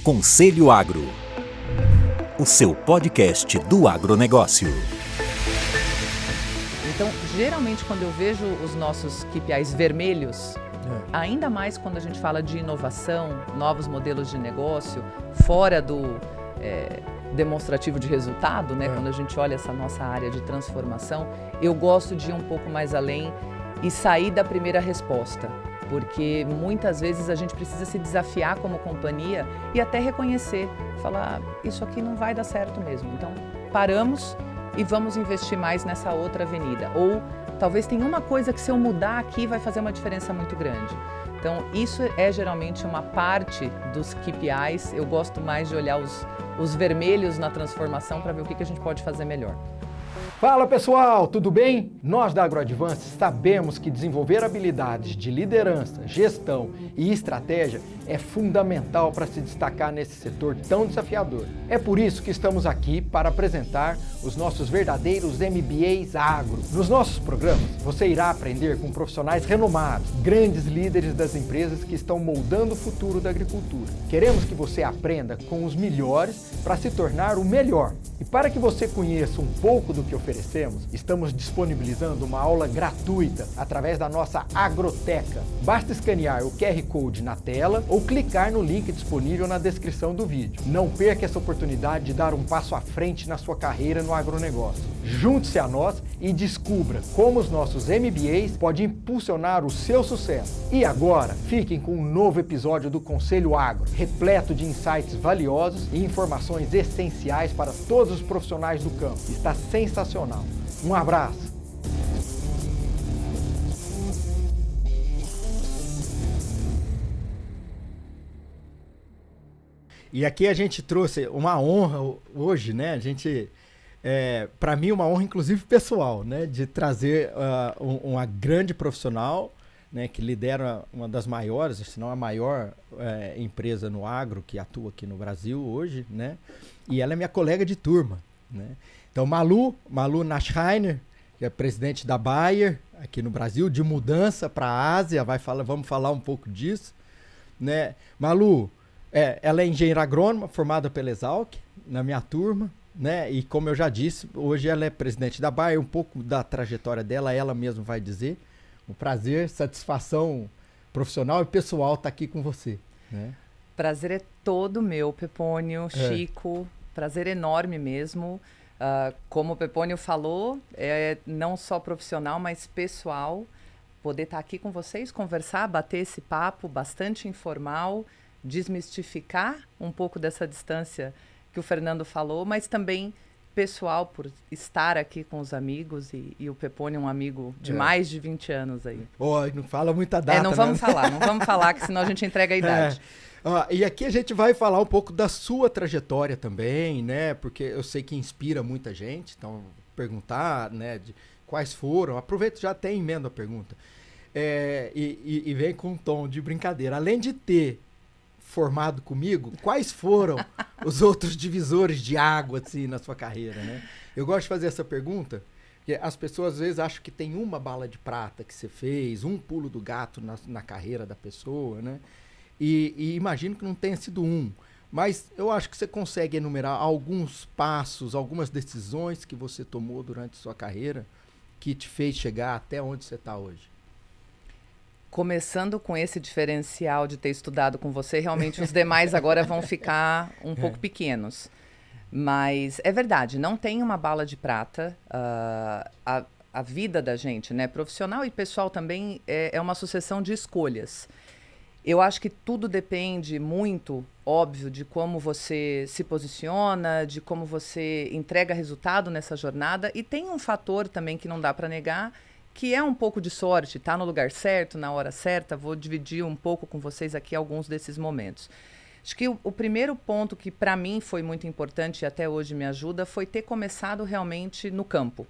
Conselho Agro, o seu podcast do agronegócio. Então, geralmente, quando eu vejo os nossos KPIs vermelhos, ainda mais quando a gente fala de inovação, novos modelos de negócio, fora do demonstrativo de resultado, né? Quando a gente olha essa nossa área de transformação, eu gosto de ir um pouco mais além e sair da primeira resposta. Porque muitas vezes a gente precisa se desafiar como companhia e até reconhecer, falar, isso aqui não vai dar certo mesmo. Então, paramos e vamos investir mais nessa outra avenida. Ou talvez tenha uma coisa que se eu mudar aqui vai fazer uma diferença muito grande. Então, isso é geralmente uma parte dos KPIs. Eu gosto mais de olhar os vermelhos na transformação para ver o que a gente pode fazer melhor. Fala pessoal, tudo bem? Nós da AgroAdvance sabemos que desenvolver habilidades de liderança, gestão e estratégia é fundamental para se destacar nesse setor tão desafiador. É por isso que estamos aqui para apresentar os nossos verdadeiros MBAs Agro. Nos nossos programas, você irá aprender com profissionais renomados, grandes líderes das empresas que estão moldando o futuro da agricultura. Queremos que você aprenda com os melhores para se tornar o melhor. E para que você conheça um pouco do que oferecemos, estamos disponibilizando uma aula gratuita através da nossa Agroteca. Basta escanear o QR Code na tela ou clicar no link disponível na descrição do vídeo. Não perca essa oportunidade de dar um passo à frente na sua carreira no agronegócio. Junte-se a nós e descubra como os nossos MBAs podem impulsionar o seu sucesso. E agora, fiquem com um novo episódio do Conselho Agro, repleto de insights valiosos e informações essenciais para todos os profissionais do campo. Está sensacional. Um abraço. E aqui a gente trouxe uma honra hoje, né? A gente, para mim, uma honra inclusive pessoal, né? De trazer uma grande profissional, né? Que lidera uma das maiores, se não a maior empresa no agro que atua aqui no Brasil hoje, né? E ela é minha colega de turma, né? Então, Malu Naschreiner, que é presidente da Bayer aqui no Brasil, de mudança para a Ásia, vamos falar um pouco disso, né? Malu, ela é engenheira agrônoma, formada pela Exalc, na minha turma, né? E como eu já disse, hoje ela é presidente da Bayer, um pouco da trajetória dela, ela mesma vai dizer. Um prazer, satisfação profissional e pessoal estar aqui com você, né? Prazer é todo meu, Pepônio, Chico, prazer enorme mesmo. Como o Pepônio falou, não só profissional, mas pessoal, poder estar aqui com vocês, conversar, bater esse papo bastante informal, desmistificar um pouco dessa distância que o Fernando falou, mas também pessoal, por estar aqui com os amigos, e o Pepônio é um amigo de mais de 20 anos aí. Não fala muita data, não vamos falar, que senão a gente entrega a idade. E aqui a gente vai falar um pouco da sua trajetória também, né? Porque eu sei que inspira muita gente, então perguntar, né, de quais foram, aproveita, já até emenda a pergunta, e vem com um tom de brincadeira. Além de ter formado comigo, quais foram os outros divisores de água assim, na sua carreira, né? Eu gosto de fazer essa pergunta, porque as pessoas às vezes acham que tem uma bala de prata que você fez, um pulo do gato na carreira da pessoa, né? E imagino que não tenha sido um, mas eu acho que você consegue enumerar alguns passos, algumas decisões que você tomou durante sua carreira que te fez chegar até onde você está hoje. Começando com esse diferencial de ter estudado com você, realmente os demais agora vão ficar um pouco pequenos. Mas é verdade, não tem uma bala de prata. A vida da gente, né, profissional e pessoal também, é uma sucessão de escolhas. Eu acho que tudo depende muito, óbvio, de como você se posiciona, de como você entrega resultado nessa jornada. E tem um fator também que não dá para negar, que é um pouco de sorte, tá no lugar certo, na hora certa. Vou dividir um pouco com vocês aqui alguns desses momentos. Acho que o primeiro ponto que para mim foi muito importante e até hoje me ajuda foi ter começado realmente no campo.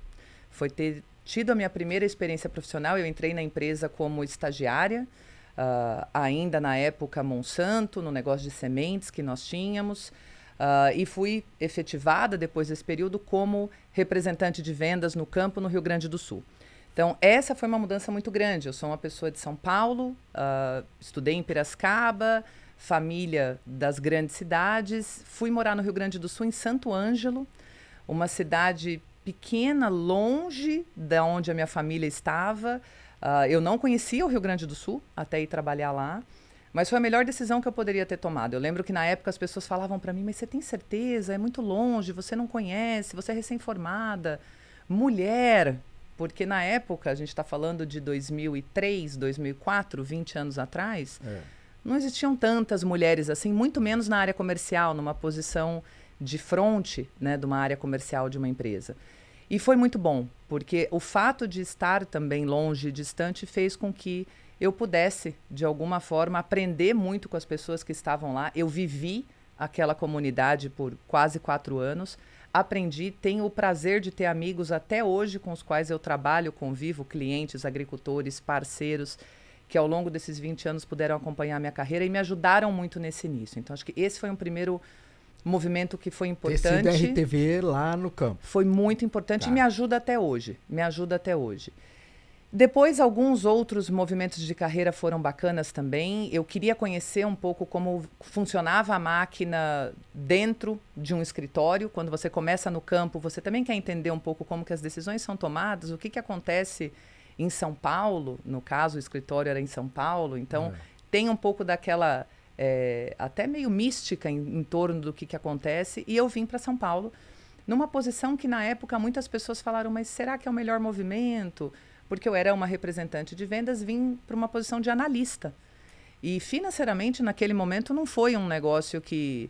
Foi ter tido a minha primeira experiência profissional. Eu entrei na empresa como estagiária, ainda na época Monsanto, no negócio de sementes que nós tínhamos. E fui efetivada depois desse período como representante de vendas no campo no Rio Grande do Sul. Então, essa foi uma mudança muito grande. Eu sou uma pessoa de São Paulo, estudei em Piracicaba, família das grandes cidades. Fui morar no Rio Grande do Sul, em Santo Ângelo, uma cidade pequena, longe da onde a minha família estava. Eu não conhecia o Rio Grande do Sul até ir trabalhar lá, mas foi a melhor decisão que eu poderia ter tomado. Eu lembro que na época as pessoas falavam para mim, mas você tem certeza? É muito longe, você não conhece, você é recém-formada, mulher. Porque na época, a gente está falando de 2003, 2004, 20 anos atrás, não existiam tantas mulheres assim, muito menos na área comercial, numa posição de fronte, né, de uma área comercial de uma empresa. E foi muito bom, porque o fato de estar também longe, distante, fez com que eu pudesse, de alguma forma, aprender muito com as pessoas que estavam lá. Eu vivi aquela comunidade por quase 4 anos, aprendi, tenho o prazer de ter amigos até hoje com os quais eu trabalho, convivo, clientes, agricultores, parceiros, que ao longo desses 20 anos puderam acompanhar a minha carreira e me ajudaram muito nesse início. Então, acho que esse foi um primeiro movimento que foi importante. Esse da RTV lá no campo. Foi muito importante e me ajuda até hoje. Depois, alguns outros movimentos de carreira foram bacanas também. Eu queria conhecer um pouco como funcionava a máquina dentro de um escritório. Quando você começa no campo, você também quer entender um pouco como que as decisões são tomadas, o que acontece em São Paulo. No caso, o escritório era em São Paulo. Então, tem um pouco daquela... até meio mística em torno do que acontece. E eu vim para São Paulo numa posição que, na época, muitas pessoas falaram, mas será que é o melhor movimento? Porque eu era uma representante de vendas, vim para uma posição de analista. E financeiramente, naquele momento, não foi um negócio que,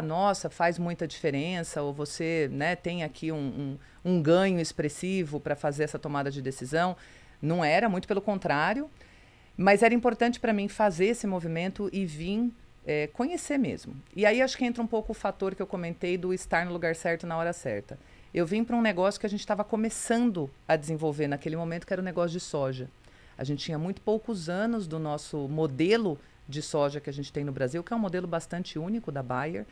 nossa, faz muita diferença, ou você, né, tem aqui um ganho expressivo para fazer essa tomada de decisão. Não era, muito pelo contrário. Mas era importante para mim fazer esse movimento e vir conhecer mesmo. E aí acho que entra um pouco o fator que eu comentei do estar no lugar certo na hora certa. Eu vim para um negócio que a gente estava começando a desenvolver naquele momento, que era o negócio de soja. A gente tinha muito poucos anos do nosso modelo de soja que a gente tem no Brasil, que é um modelo bastante único da Bayer.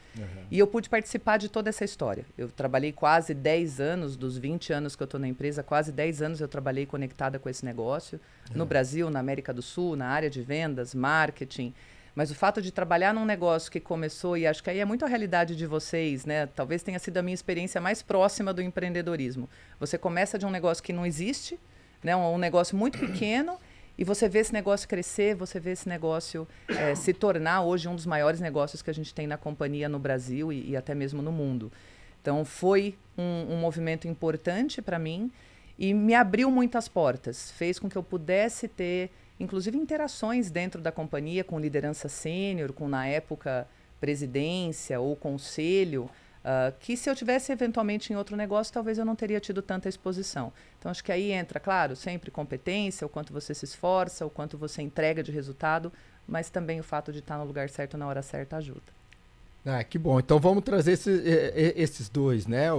E eu pude participar de toda essa história. Eu trabalhei quase 10 anos, dos 20 anos que eu estou na empresa, quase 10 anos eu trabalhei conectada com esse negócio. No Brasil, na América do Sul, na área de vendas, marketing. Mas o fato de trabalhar num negócio que começou, e acho que aí é muito a realidade de vocês, né? Talvez tenha sido a minha experiência mais próxima do empreendedorismo. Você começa de um negócio que não existe, né? Um negócio muito pequeno, e você vê esse negócio crescer, você vê esse negócio se tornar hoje um dos maiores negócios que a gente tem na companhia no Brasil e até mesmo no mundo. Então, foi um movimento importante para mim e me abriu muitas portas. Fez com que eu pudesse ter, inclusive, interações dentro da companhia com liderança sênior, com, na época, presidência ou conselho, que se eu tivesse eventualmente em outro negócio, talvez eu não teria tido tanta exposição. Então, acho que aí entra, claro, sempre competência, o quanto você se esforça, o quanto você entrega de resultado, mas também o fato de estar no lugar certo na hora certa ajuda. Que bom. Então vamos trazer esses dois, né?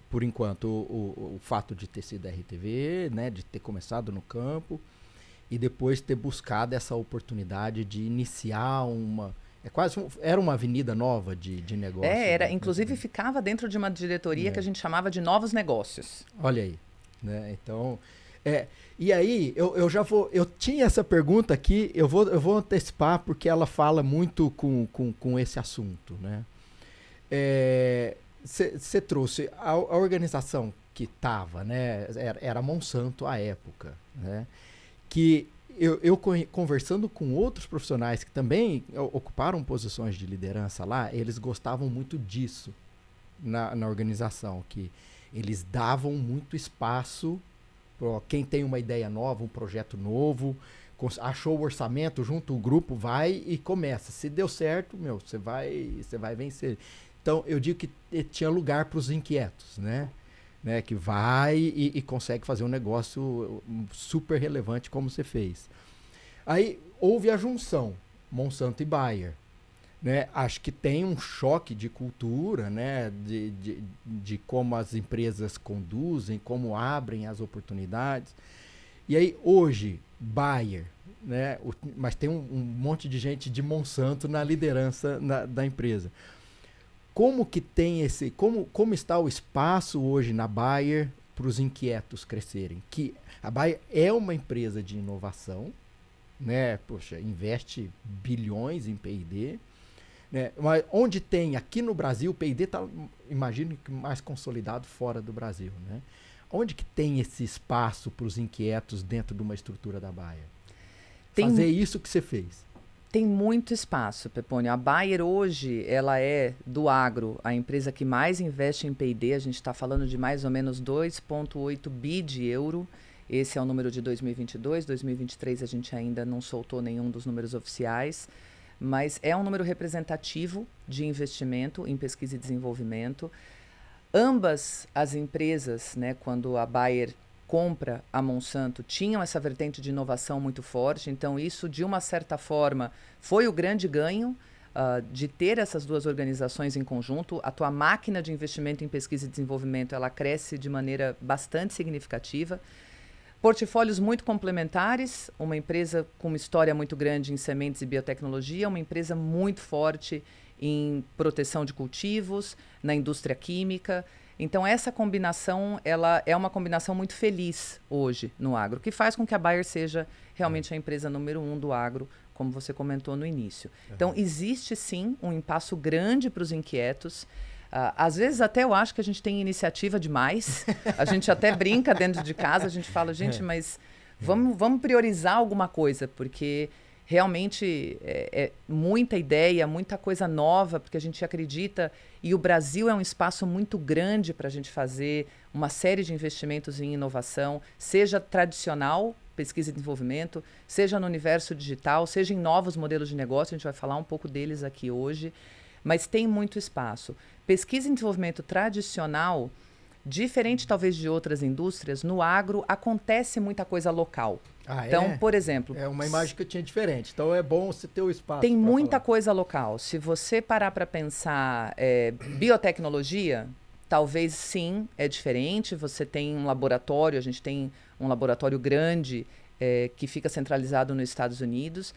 Por enquanto, o fato de ter sido RTV, né? De ter começado no campo e depois ter buscado essa oportunidade de iniciar uma... Era uma avenida nova de negócio. Era. Inclusive, ficava dentro de uma diretoria que a gente chamava de novos negócios. Olha aí. Né? Então, e aí, eu tinha essa pergunta aqui, eu vou antecipar porque ela fala muito com esse assunto, né? Você trouxe a organização que estava, né? Era Monsanto à época, né? Que eu conversando com outros profissionais que também ocuparam posições de liderança lá, eles gostavam muito disso na organização, que eles davam muito espaço para quem tem uma ideia nova, um projeto novo, achou o orçamento, junto o grupo, vai e começa. Se deu certo, você vai vencer. Então, eu digo que tinha lugar para os inquietos, né? Que vai e consegue fazer um negócio super relevante como você fez. Aí houve a junção, Monsanto e Bayer. Né? Acho que tem um choque de cultura, né? de como as empresas conduzem, como abrem as oportunidades. E aí hoje, Bayer, né? Mas tem um monte de gente de Monsanto na liderança da empresa. Como que tem como está o espaço hoje na Bayer para os inquietos crescerem? Que a Bayer é uma empresa de inovação, né? Poxa, investe bilhões em P&D, né? Mas onde tem, aqui no Brasil, o P&D está, imagino que mais consolidado fora do Brasil, né? Onde que tem esse espaço para os inquietos dentro de uma estrutura da Bayer? Fazer isso que você fez. Tem muito espaço, Pepônio. A Bayer hoje, ela é, do agro, a empresa que mais investe em P&D. A gente está falando de mais ou menos 2,8 bi de euro. Esse é o número de 2022. 2023 a gente ainda não soltou nenhum dos números oficiais. Mas é um número representativo de investimento em pesquisa e desenvolvimento. Ambas as empresas, né, quando a Bayer compra a Monsanto, tinham essa vertente de inovação muito forte. Então, isso, de uma certa forma, foi o grande ganho de ter essas duas organizações em conjunto. A tua máquina de investimento em pesquisa e desenvolvimento, ela cresce de maneira bastante significativa. Portfólios muito complementares, uma empresa com uma história muito grande em sementes e biotecnologia, uma empresa muito forte em proteção de cultivos, na indústria química. Então, essa combinação, ela é uma combinação muito feliz hoje no agro, que faz com que a Bayer seja realmente a empresa número 1 do agro, como você comentou no início. Então, existe sim um espaço grande para os inquietos. Às vezes até eu acho que a gente tem iniciativa demais. A gente até brinca dentro de casa, a gente fala, gente, mas vamos priorizar alguma coisa, porque realmente é muita ideia, muita coisa nova, porque a gente acredita, e o Brasil é um espaço muito grande para a gente fazer uma série de investimentos em inovação, seja tradicional, pesquisa e desenvolvimento, seja no universo digital, seja em novos modelos de negócio, a gente vai falar um pouco deles aqui hoje, mas tem muito espaço. Pesquisa e desenvolvimento tradicional, diferente talvez de outras indústrias, no agro acontece muita coisa local. Então, por exemplo... É uma imagem que eu tinha diferente. Então, é bom você ter o espaço. Tem muita coisa local. Se você parar para pensar biotecnologia, talvez sim, é diferente. Você tem um laboratório, a gente tem um laboratório grande que fica centralizado nos Estados Unidos,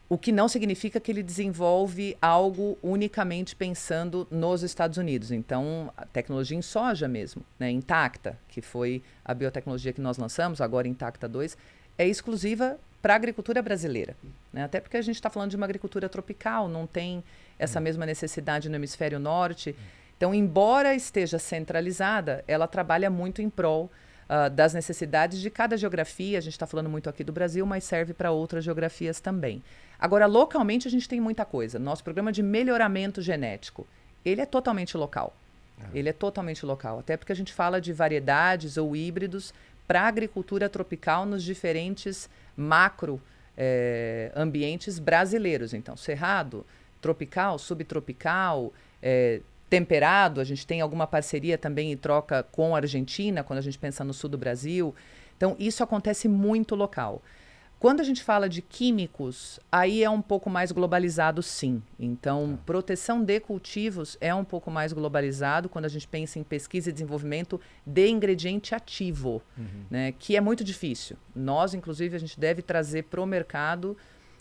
o que não significa que ele desenvolve algo unicamente pensando nos Estados Unidos. Então, a tecnologia em soja mesmo, né, Intacta, que foi a biotecnologia que nós lançamos, agora Intacta 2, é exclusiva para a agricultura brasileira, né? Até porque a gente está falando de uma agricultura tropical, não tem essa mesma necessidade no hemisfério norte. Então, embora esteja centralizada, ela trabalha muito em prol das necessidades de cada geografia. A gente está falando muito aqui do Brasil, mas serve para outras geografias também. Agora, localmente, a gente tem muita coisa. Nosso programa de melhoramento genético, ele é totalmente local. Ele é totalmente local, até porque a gente fala de variedades ou híbridos para a agricultura tropical nos diferentes macro ambientes brasileiros. Então, cerrado, tropical, subtropical, temperado, a gente tem alguma parceria também em troca com a Argentina, quando a gente pensa no sul do Brasil. Então, isso acontece muito local. Quando a gente fala de químicos, aí é um pouco mais globalizado, sim. Então, proteção de cultivos é um pouco mais globalizado quando a gente pensa em pesquisa e desenvolvimento de ingrediente ativo, né, que é muito difícil. Nós, inclusive, a gente deve trazer para o mercado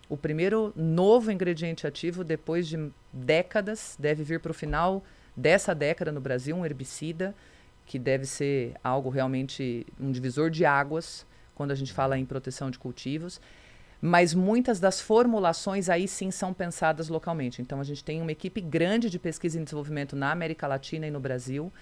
o primeiro novo ingrediente ativo depois de décadas, deve vir para o final dessa década no Brasil, um herbicida, que deve ser algo realmente um divisor de águas, quando a gente fala em proteção de cultivos, mas muitas das formulações aí sim são pensadas localmente. Então, a gente tem uma equipe grande de pesquisa e desenvolvimento na América Latina e no Brasil,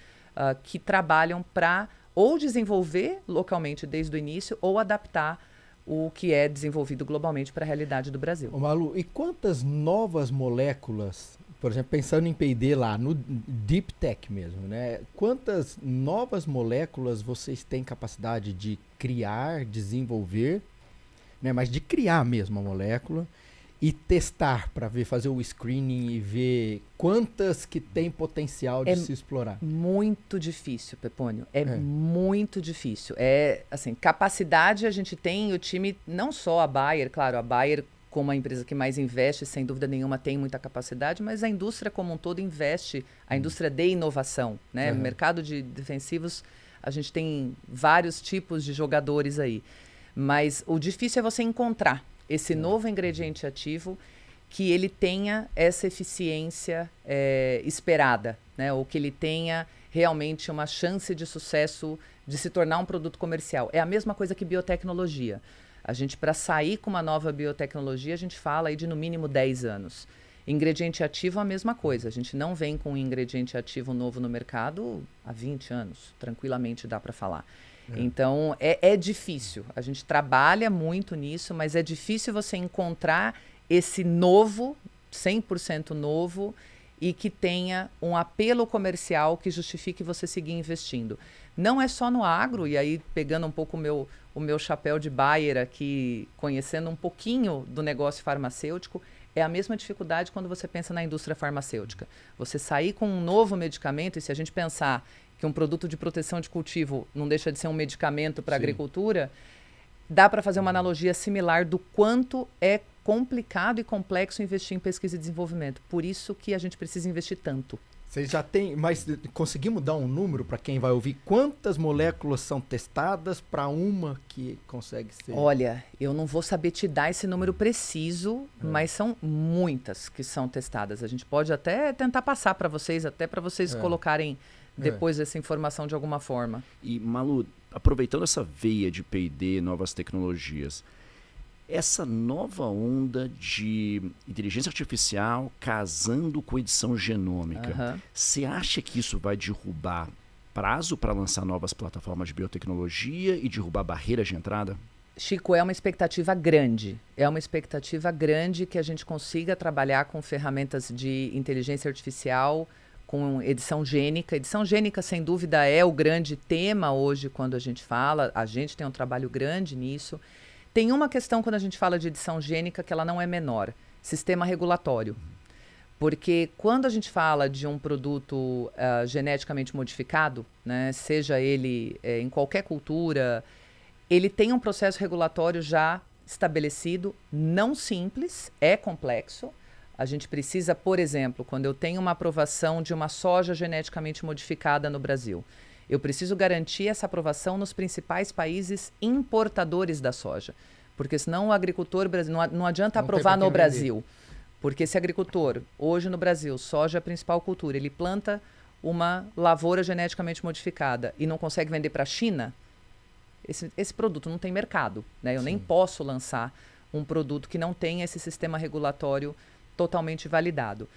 que trabalham para ou desenvolver localmente desde o início ou adaptar o que é desenvolvido globalmente para a realidade do Brasil. Ô Malu, e quantas novas moléculas, por exemplo, pensando em P&D lá, no Deep Tech mesmo, né? Quantas novas moléculas vocês têm capacidade de criar, desenvolver, né? Mas de criar mesmo a molécula e testar para ver, fazer o screening e ver quantas que tem potencial de se explorar? Muito difícil, Pepônio. Muito difícil. Assim, capacidade a gente tem, o time, não só a Bayer, claro, a Bayer como a empresa que mais investe, sem dúvida nenhuma, tem muita capacidade, mas a indústria como um todo investe, a indústria de inovação, né? No mercado de defensivos, a gente tem vários tipos de jogadores aí. Mas o difícil é você encontrar esse novo ingrediente ativo que ele tenha essa eficiência esperada, né? Ou que ele tenha realmente uma chance de sucesso de se tornar um produto comercial. É a mesma coisa que biotecnologia. A gente, para sair com uma nova biotecnologia, a gente fala aí de no mínimo 10 anos. Ingrediente ativo, a mesma coisa. A gente não vem com um ingrediente ativo novo no mercado há 20 anos. Tranquilamente dá para falar. Então, é difícil. A gente trabalha muito nisso, mas é difícil você encontrar esse novo, 100% novo, e que tenha um apelo comercial que justifique você seguir investindo. Não é só no agro, e aí pegando um pouco o meu chapéu de buyer aqui, conhecendo um pouquinho do negócio farmacêutico, é a mesma dificuldade quando você pensa na indústria farmacêutica. Você sair com um novo medicamento, e se a gente pensar que um produto de proteção de cultivo não deixa de ser um medicamento para a agricultura, dá para fazer uma analogia similar do quanto é complicado e complexo investir em pesquisa e desenvolvimento. Por isso que a gente precisa investir tanto. Vocês já têm, mas conseguimos dar um número para quem vai ouvir? Quantas moléculas são testadas para uma que consegue ser? Olha, eu não vou saber te dar esse número preciso, mas são muitas que são testadas. A gente pode até tentar passar para vocês, até para vocês colocarem depois essa informação de alguma forma. E, Malu, aproveitando essa veia de P&D, novas tecnologias, essa nova onda de inteligência artificial casando com edição genômica, você acha que isso vai derrubar prazo para lançar novas plataformas de biotecnologia e derrubar barreiras de entrada? Chico, é uma expectativa grande. É uma expectativa grande que a gente consiga trabalhar com ferramentas de inteligência artificial, com edição gênica. Edição gênica, sem dúvida, é o grande tema hoje quando a gente fala. A gente tem um trabalho grande nisso. Tem uma questão quando a gente fala de edição gênica que ela não é menor. Sistema regulatório. Porque quando a gente fala de um produto geneticamente modificado, né, seja ele em qualquer cultura, ele tem um processo regulatório já estabelecido, não simples, é complexo. A gente precisa, por exemplo, quando eu tenho uma aprovação de uma soja geneticamente modificada no Brasil, eu preciso garantir essa aprovação nos principais países importadores da soja. Porque senão o agricultor brasileiro não adianta aprovar no Brasil. Porque esse agricultor, hoje no Brasil, soja é a principal cultura, ele planta uma lavoura geneticamente modificada e não consegue vender para a China, esse produto não tem mercado, né? Eu nem posso lançar um produto que não tenha esse sistema regulatório totalmente validado.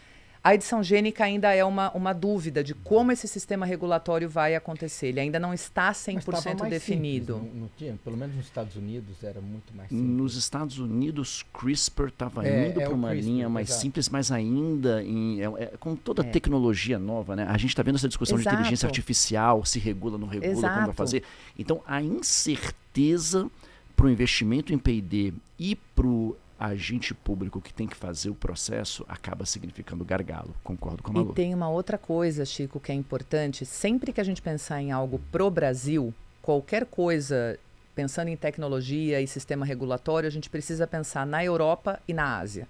A edição gênica ainda é uma dúvida de como esse sistema regulatório vai acontecer. Ele ainda não está 100% definido. Simples, não tinha? Pelo menos nos Estados Unidos era muito mais simples. Nos Estados Unidos, CRISPR estava indo para uma linha mais simples, mas ainda com toda a tecnologia nova, né? A gente está vendo essa discussão de inteligência artificial, se regula, não regula, como vai fazer. Então, a incerteza para o investimento em P&D e para o agente público que tem que fazer o processo acaba significando gargalo. Concordo com a Malu. E tem uma outra coisa, Chico, que é importante. Sempre que a gente pensar em algo pro Brasil, qualquer coisa, pensando em tecnologia e sistema regulatório, a gente precisa pensar na Europa e na Ásia.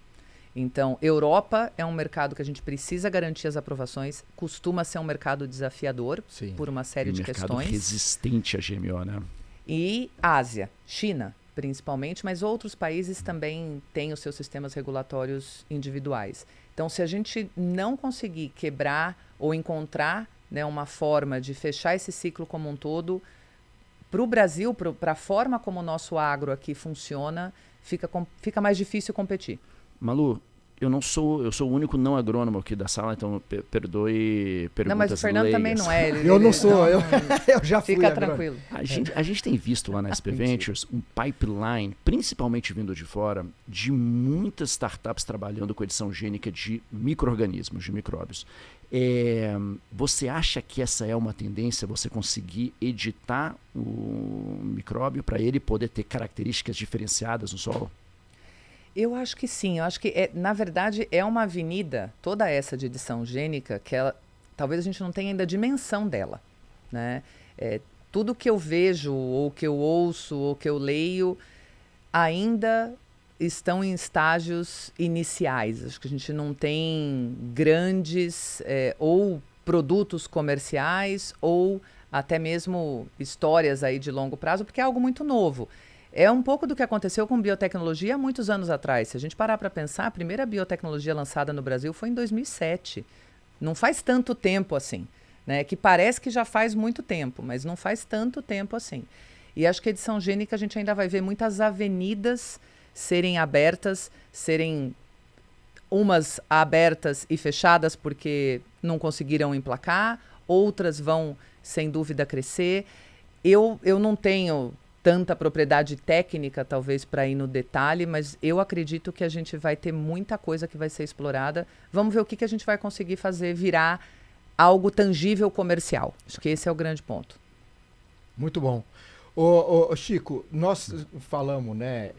Então, Europa é um mercado que a gente precisa garantir as aprovações, costuma ser um mercado desafiador por uma série de questões. Mercado resistente a GMO, né? E Ásia, China, principalmente, mas outros países também têm os seus sistemas regulatórios individuais. Então, se a gente não conseguir quebrar ou encontrar, né, uma forma de fechar esse ciclo como um todo, para o Brasil, para a forma como o nosso agro aqui funciona, fica mais difícil competir. Malu, eu sou o único não agrônomo aqui da sala, então perdoe perguntas. Não, mas o Fernando leigas. também não é. Eu não sou, eu já fui Fica agrônomo. tranquilo. A gente tem visto lá na SP Ventures um pipeline, principalmente vindo de fora, de muitas startups trabalhando com edição gênica de micro-organismos, de micróbios. Você acha que essa é uma tendência, você conseguir editar o micróbio para ele poder ter características diferenciadas no solo? Eu acho que sim. Eu acho que, na verdade, é uma avenida, toda essa de edição gênica, que talvez a gente não tenha ainda a dimensão dela, né? Tudo que eu vejo, ou que eu ouço, ou que eu leio, ainda estão em estágios iniciais. Acho que a gente não tem grandes ou produtos comerciais ou até mesmo histórias aí de longo prazo, porque é algo muito novo. É um pouco do que aconteceu com biotecnologia há muitos anos atrás. Se a gente parar para pensar, a primeira biotecnologia lançada no Brasil foi em 2007. Não faz tanto tempo assim, né? Que parece que já faz muito tempo, mas não faz tanto tempo assim. E acho que a edição gênica a gente ainda vai ver muitas avenidas serem abertas, serem umas abertas e fechadas porque não conseguiram emplacar, outras vão, sem dúvida, crescer. Eu não tenho tanta propriedade técnica, talvez, para ir no detalhe, mas eu acredito que a gente vai ter muita coisa que vai ser explorada. Vamos ver o que a gente vai conseguir fazer virar algo tangível comercial. Acho que esse é o grande ponto. Muito bom. Ô, Chico, nós falamos, né,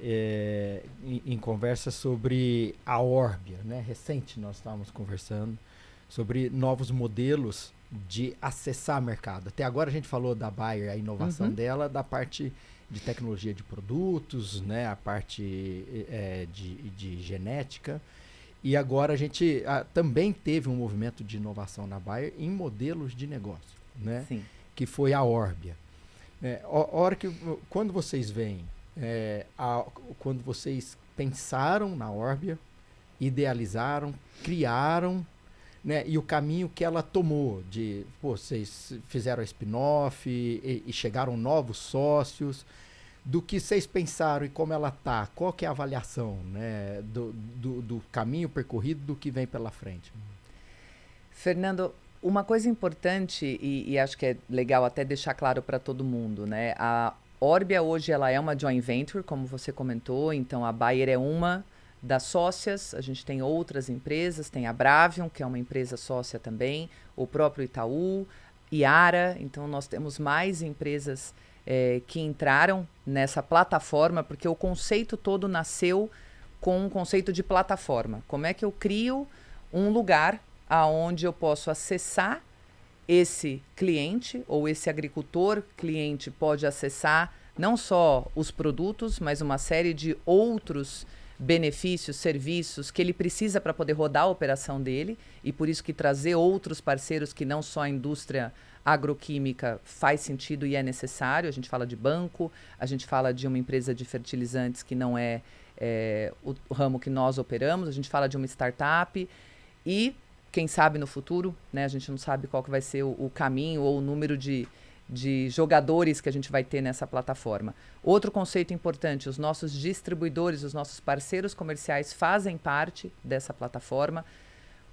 em conversa sobre a Orbia, né? Recente nós estávamos conversando sobre novos modelos de acessar mercado. Até agora a gente falou da Bayer, a inovação dela, da parte de tecnologia de produtos, né, a parte de genética. E agora a gente também teve um movimento de inovação na Bayer em modelos de negócio, né? Sim. Que foi a Orbia. Quando vocês veem, quando vocês pensaram na Orbia, idealizaram, criaram, né, e o caminho que ela tomou vocês fizeram a spin-off e chegaram novos sócios, do que vocês pensaram e como ela tá, qual que é a avaliação, né, do caminho percorrido, do que vem pela frente? Fernando, uma coisa importante, e acho que é legal até deixar claro para todo mundo, né? A Orbia hoje ela é uma joint venture, como você comentou, então a Bayer é uma das sócias, a gente tem outras empresas, tem a Bravion, que é uma empresa sócia também, o próprio Itaú, Yara, então nós temos mais empresas que entraram nessa plataforma, porque o conceito todo nasceu com um conceito de plataforma. Como é que eu crio um lugar aonde eu posso acessar esse cliente ou esse agricultor cliente pode acessar não só os produtos, mas uma série de outros benefícios, serviços que ele precisa para poder rodar a operação dele, e por isso que trazer outros parceiros que não só a indústria agroquímica faz sentido e é necessário. A gente fala de banco, a gente fala de uma empresa de fertilizantes que não é o ramo que nós operamos, a gente fala de uma startup e quem sabe no futuro, né? A gente não sabe qual que vai ser o caminho ou o número de jogadores que a gente vai ter nessa plataforma. Outro conceito importante, os nossos distribuidores, os nossos parceiros comerciais fazem parte dessa plataforma.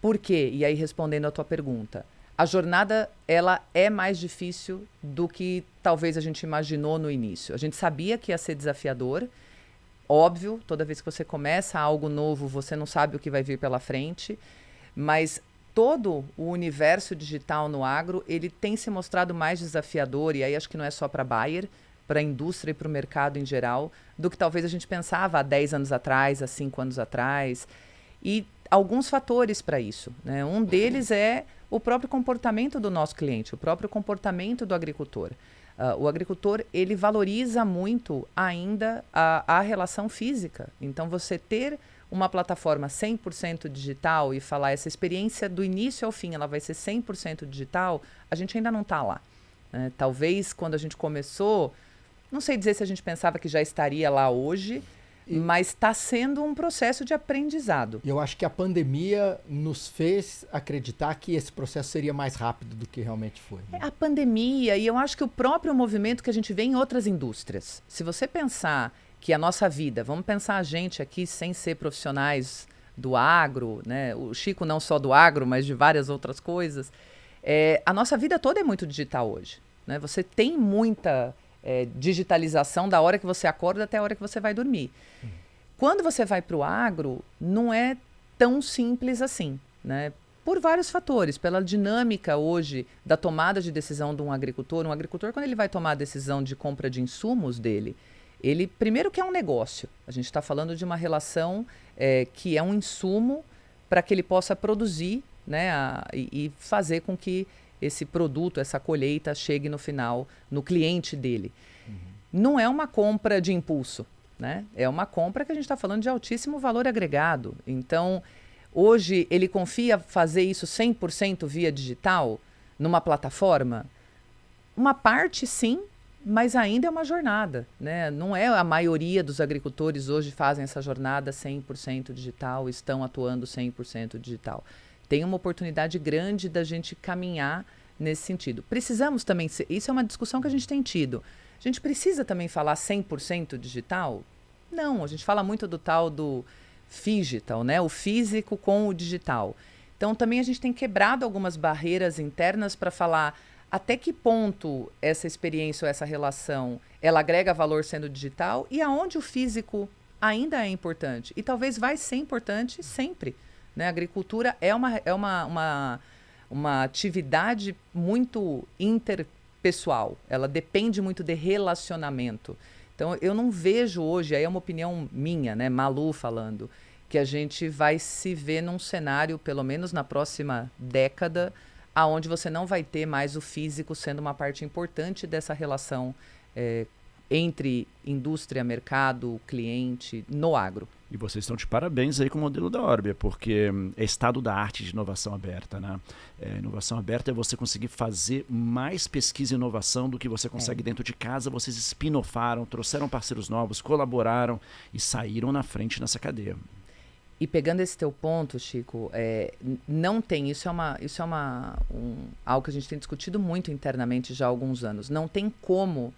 Por quê? E aí, respondendo a tua pergunta, a jornada ela é mais difícil do que talvez a gente imaginou no início. A gente sabia que ia ser desafiador. Óbvio, toda vez que você começa algo novo, você não sabe o que vai vir pela frente. Mas todo o universo digital no agro, ele tem se mostrado mais desafiador, e aí acho que não é só para a Bayer, para a indústria e para o mercado em geral, do que talvez a gente pensava há 10 anos atrás, há 5 anos atrás. E alguns fatores para isso, né? Um deles é o próprio comportamento do nosso cliente, o próprio comportamento do agricultor. O agricultor, ele valoriza muito ainda a relação física. Então, você ter uma plataforma 100% digital e falar essa experiência do início ao fim, ela vai ser 100% digital, a gente ainda não está lá. Talvez quando a gente começou, não sei dizer se a gente pensava que já estaria lá hoje, mas está sendo um processo de aprendizado. Eu acho que a pandemia nos fez acreditar que esse processo seria mais rápido do que realmente foi. Né? A pandemia, e eu acho que o próprio movimento que a gente vê em outras indústrias. Se você pensar que a nossa vida, vamos pensar a gente aqui sem ser profissionais do agro, né? O Chico não só do agro, mas de várias outras coisas. A nossa vida toda é muito digital hoje. Né? Você tem muita digitalização da hora que você acorda até a hora que você vai dormir. Quando você vai para o agro, não é tão simples assim, né? Por vários fatores, pela dinâmica hoje da tomada de decisão de um agricultor, quando ele vai tomar a decisão de compra de insumos dele, ele primeiro quer um negócio. A gente está falando de uma relação que é um insumo para que ele possa produzir, né, e fazer com que esse produto, essa colheita chegue no final, no cliente dele. Não é uma compra de impulso, né? É uma compra que a gente está falando de altíssimo valor agregado. Então, hoje, ele confia fazer isso 100% via digital, numa plataforma? Uma parte, sim, mas ainda é uma jornada, né? Não é a maioria dos agricultores hoje fazem essa jornada 100% digital, estão atuando 100% digital. Tem uma oportunidade grande da gente caminhar nesse sentido. Precisamos também, isso é uma discussão que a gente tem tido, a gente precisa também falar 100% digital? Não, a gente fala muito do tal do phygital, né? O físico com o digital. Então também a gente tem quebrado algumas barreiras internas para falar até que ponto essa experiência ou essa relação ela agrega valor sendo digital e aonde o físico ainda é importante. E talvez vai ser importante sempre. Né? A agricultura é uma atividade muito interpessoal. Ela depende muito de relacionamento. Então, eu não vejo hoje, aí é uma opinião minha, né, Malu falando, que a gente vai se ver num cenário, pelo menos na próxima década, aonde você não vai ter mais o físico sendo uma parte importante dessa relação entre indústria, mercado, cliente, no agro. E vocês estão de parabéns aí com o modelo da Orbia, porque é estado da arte de inovação aberta, né? Inovação aberta é você conseguir fazer mais pesquisa e inovação do que você consegue dentro de casa. Vocês spin-offaram, trouxeram parceiros novos, colaboraram e saíram na frente nessa cadeia. E pegando esse teu ponto, Chico, não tem, algo que a gente tem discutido muito internamente já há alguns anos. Não tem como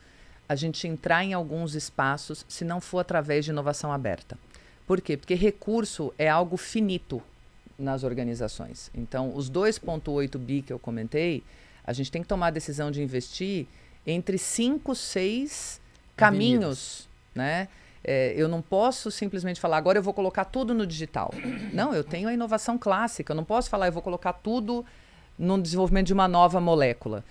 a gente entrar em alguns espaços se não for através de inovação aberta. Por quê? Porque recurso é algo finito nas organizações. Então, os 2,8 bi que eu comentei, a gente tem que tomar a decisão de investir entre 5, 6 caminhos, né? Eu não posso simplesmente falar, agora eu vou colocar tudo no digital. Não, eu tenho a inovação clássica. Eu não posso falar, eu vou colocar tudo no desenvolvimento de uma nova molécula.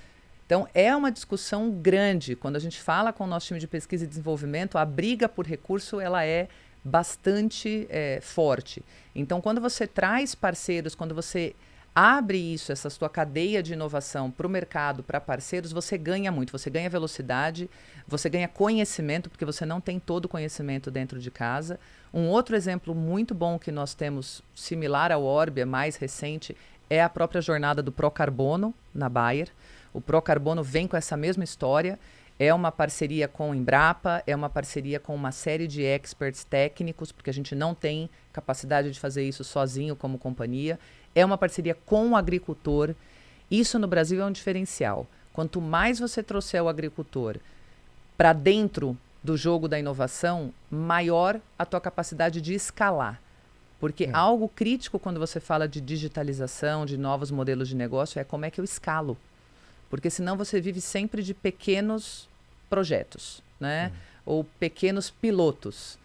Então, é uma discussão grande. Quando a gente fala com o nosso time de pesquisa e desenvolvimento, a briga por recurso, ela é bastante forte. Então, quando você traz parceiros, quando você abre isso, essa sua cadeia de inovação para o mercado, para parceiros, você ganha muito. Você ganha velocidade, você ganha conhecimento, porque você não tem todo o conhecimento dentro de casa. Um outro exemplo muito bom que nós temos, similar ao Orbia, mais recente, é a própria jornada do Procarbono na Bayer. O Procarbono vem com essa mesma história. É uma parceria com o Embrapa, é uma parceria com uma série de experts técnicos, porque a gente não tem capacidade de fazer isso sozinho como companhia. É uma parceria com o agricultor. Isso no Brasil é um diferencial. Quanto mais você trouxer o agricultor para dentro do jogo da inovação, maior a tua capacidade de escalar. Porque algo crítico quando você fala de digitalização, de novos modelos de negócio, é como é que eu escalo. Porque senão você vive sempre de pequenos projetos, né? Ou pequenos pilotos.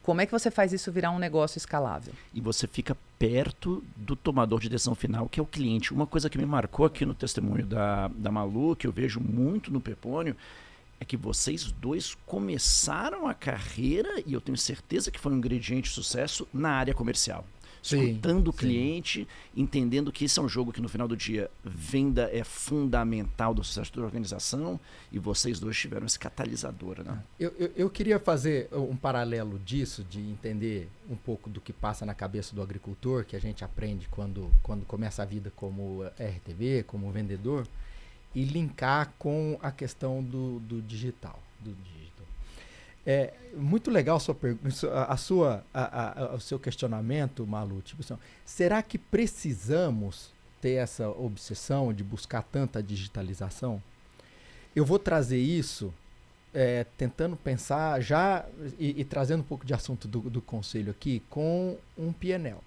Como é que você faz isso virar um negócio escalável? E você fica perto do tomador de decisão final, que é o cliente. Uma coisa que me marcou aqui no testemunho da Malu, que eu vejo muito no Pepônio, é que vocês dois começaram a carreira, e eu tenho certeza que foi um ingrediente de sucesso, na área comercial. Escutando o cliente, entendendo que esse é um jogo que no final do dia venda é fundamental do sucesso da organização, e vocês dois tiveram esse catalisador, né? Eu queria fazer um paralelo disso, de entender um pouco do que passa na cabeça do agricultor, que a gente aprende quando começa a vida como RTV, como vendedor, e linkar com a questão do digital. É muito legal o seu questionamento, Malu. Tipo assim, será que precisamos ter essa obsessão de buscar tanta digitalização? Eu vou trazer isso tentando pensar já e trazendo um pouco de assunto do conselho aqui com um PNL.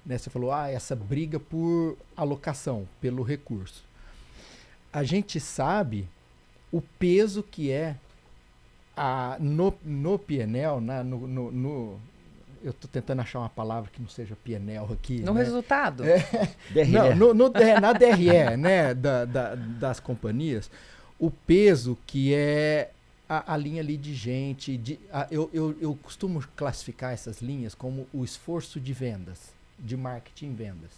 Né? Você falou, essa briga por alocação, pelo recurso. A gente sabe o peso que é no PNL, né, eu estou tentando achar uma palavra que não seja PNL aqui. No resultado? Na DRE, né, das companhias, o peso que é a linha ali de gente. Eu costumo classificar essas linhas como o esforço de vendas, de marketing e vendas.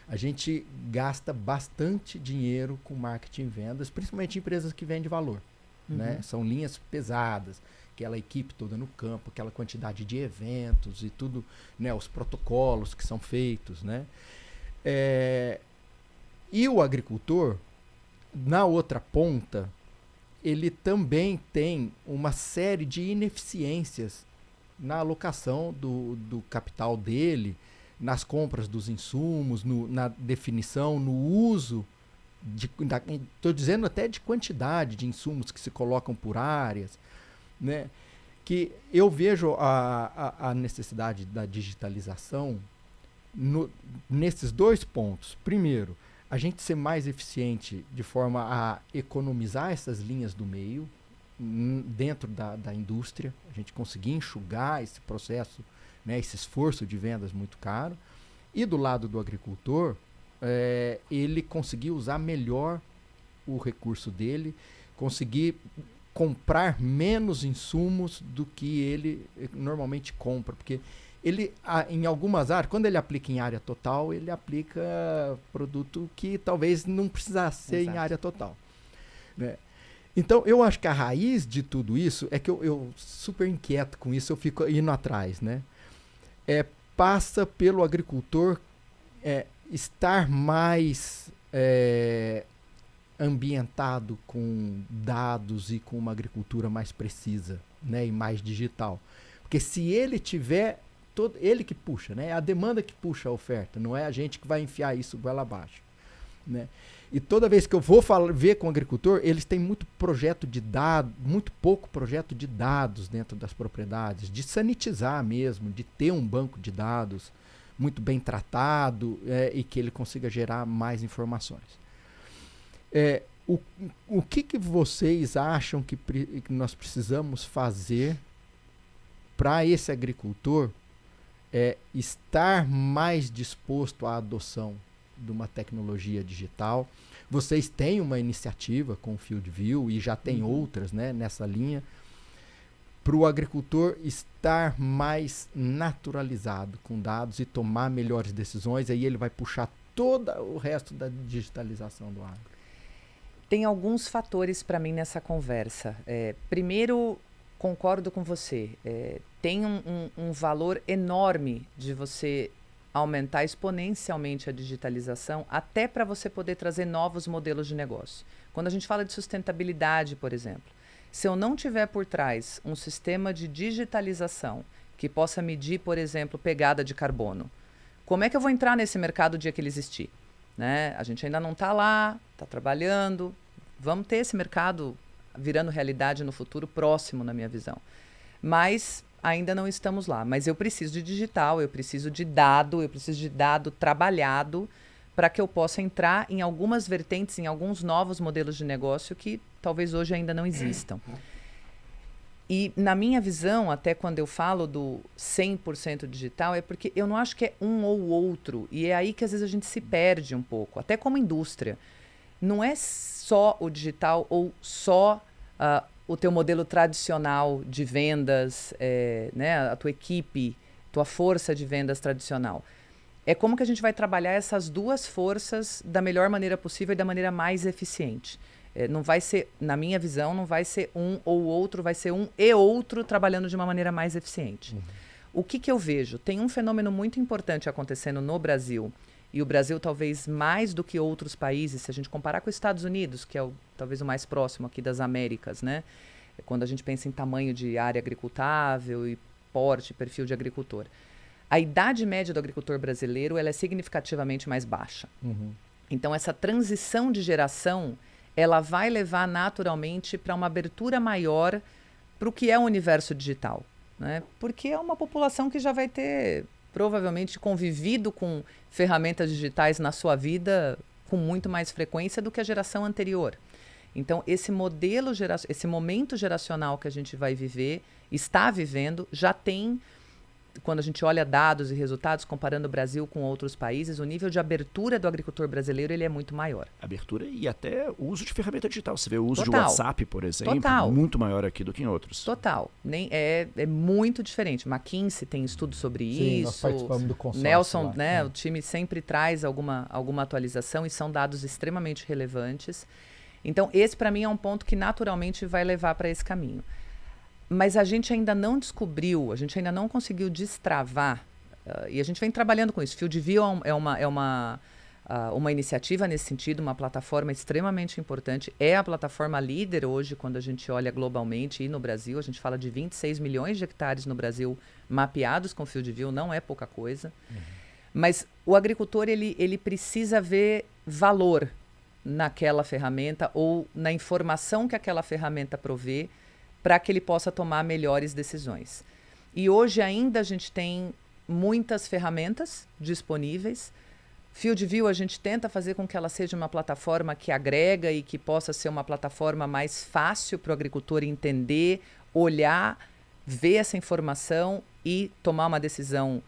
A gente gasta bastante dinheiro com marketing e vendas, principalmente em empresas que vendem valor. Né? São linhas pesadas, aquela equipe toda no campo, aquela quantidade de eventos e tudo, né? Os protocolos que são feitos, né? E o agricultor, na outra ponta, ele também tem uma série de ineficiências na alocação do capital dele, nas compras dos insumos, na definição, no uso Estou dizendo até de quantidade de insumos que se colocam por áreas, né? Que eu vejo a necessidade da digitalização nesses 2 pontos. Primeiro, a gente ser mais eficiente de forma a economizar essas linhas do meio dentro da indústria, a gente conseguir enxugar esse processo, né, esse esforço de vendas muito caro. E do lado do agricultor, ele conseguir usar melhor o recurso dele, conseguir comprar menos insumos do que ele normalmente compra, porque ele, em algumas áreas, quando ele aplica em área total, ele aplica produto que talvez não precisasse ser em área total, né? Então, eu acho que a raiz de tudo isso é que eu super inquieto com isso, eu fico indo atrás, né? Passa pelo agricultor estar mais ambientado com dados e com uma agricultura mais precisa, né, e mais digital. Porque se ele tiver, ele que puxa, né, é a demanda que puxa a oferta, não é a gente que vai enfiar isso goela abaixo, né? E toda vez que eu vou ver com o agricultor, eles têm muito projeto de dados, muito pouco projeto de dados dentro das propriedades, de sanitizar mesmo, de ter um banco de dados muito bem tratado e que ele consiga gerar mais informações. O que vocês acham que nós precisamos fazer para esse agricultor estar mais disposto à adoção de uma tecnologia digital? Vocês têm uma iniciativa com o FieldView e já tem outras, né, nessa linha, para o agricultor estar mais naturalizado com dados e tomar melhores decisões, aí ele vai puxar todo o resto da digitalização do agro. Tem alguns fatores para mim nessa conversa. Primeiro, concordo com você. Tem um valor enorme de você aumentar exponencialmente a digitalização, até para você poder trazer novos modelos de negócio. Quando a gente fala de sustentabilidade, por exemplo, se eu não tiver por trás um sistema de digitalização que possa medir, por exemplo, pegada de carbono, como é que eu vou entrar nesse mercado o dia que ele existir? Né? A gente ainda não está lá, está trabalhando. Vamos ter esse mercado virando realidade no futuro próximo, na minha visão. Mas ainda não estamos lá. Mas eu preciso de digital, eu preciso de dado trabalhado para que eu possa entrar em algumas vertentes, em alguns novos modelos de negócio que talvez hoje ainda não existam. E na minha visão, até quando eu falo do 100% digital, é porque eu não acho que é um ou outro. E é aí que às vezes a gente se perde um pouco, até como indústria. Não é só o digital ou só o teu modelo tradicional de vendas, né, a tua equipe, tua força de vendas tradicional. É como que a gente vai trabalhar essas duas forças da melhor maneira possível e da maneira mais eficiente. Não vai ser, na minha visão, não vai ser um ou outro, vai ser um e outro trabalhando de uma maneira mais eficiente. O que eu vejo? Tem um fenômeno muito importante acontecendo no Brasil, e o Brasil talvez mais do que outros países, se a gente comparar com os Estados Unidos, que é talvez o mais próximo aqui das Américas, né? Quando a gente pensa em tamanho de área agricultável e porte, perfil de agricultor. A idade média do agricultor brasileiro ela é significativamente mais baixa. Então, essa transição de geração ela vai levar naturalmente para uma abertura maior para o que é o universo digital, né? Porque é uma população que já vai ter provavelmente convivido com ferramentas digitais na sua vida com muito mais frequência do que a geração anterior. Então, esse momento geracional que a gente vai viver, está vivendo, já tem, quando a gente olha dados e resultados, comparando o Brasil com outros países, o nível de abertura do agricultor brasileiro ele é muito maior. Abertura e até o uso de ferramenta digital. Você vê o uso de WhatsApp, por exemplo, muito maior aqui do que em outros. Total. É muito diferente. McKinsey tem estudo sobre isso. Nós participamos do consórcio Nelson, lá, né, o time sempre traz alguma atualização e são dados extremamente relevantes. Então, esse para mim é um ponto que naturalmente vai levar para esse caminho. Mas a gente ainda não descobriu, a gente ainda não conseguiu destravar, e a gente vem trabalhando com isso. FieldView é uma iniciativa nesse sentido, uma plataforma extremamente importante. É a plataforma líder hoje, quando a gente olha globalmente e no Brasil. A gente fala de 26 milhões de hectares no Brasil mapeados com FieldView, não é pouca coisa. Mas o agricultor, ele precisa ver valor naquela ferramenta ou na informação que aquela ferramenta provê para que ele possa tomar melhores decisões. E hoje ainda a gente tem muitas ferramentas disponíveis. FieldView, a gente tenta fazer com que ela seja uma plataforma que agrega e que possa ser uma plataforma mais fácil para o agricultor entender, olhar, ver essa informação e tomar uma decisão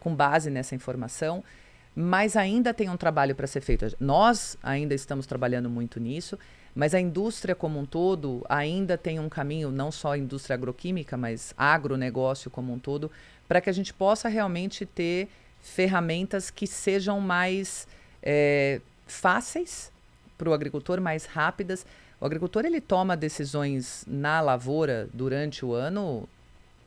com base nessa informação. Mas ainda tem um trabalho para ser feito. Nós ainda estamos trabalhando muito nisso, mas a indústria como um todo ainda tem um caminho, não só a indústria agroquímica, mas agronegócio como um todo, para que a gente possa realmente ter ferramentas que sejam mais fáceis para o agricultor, mais rápidas. O agricultor ele toma decisões na lavoura durante o ano,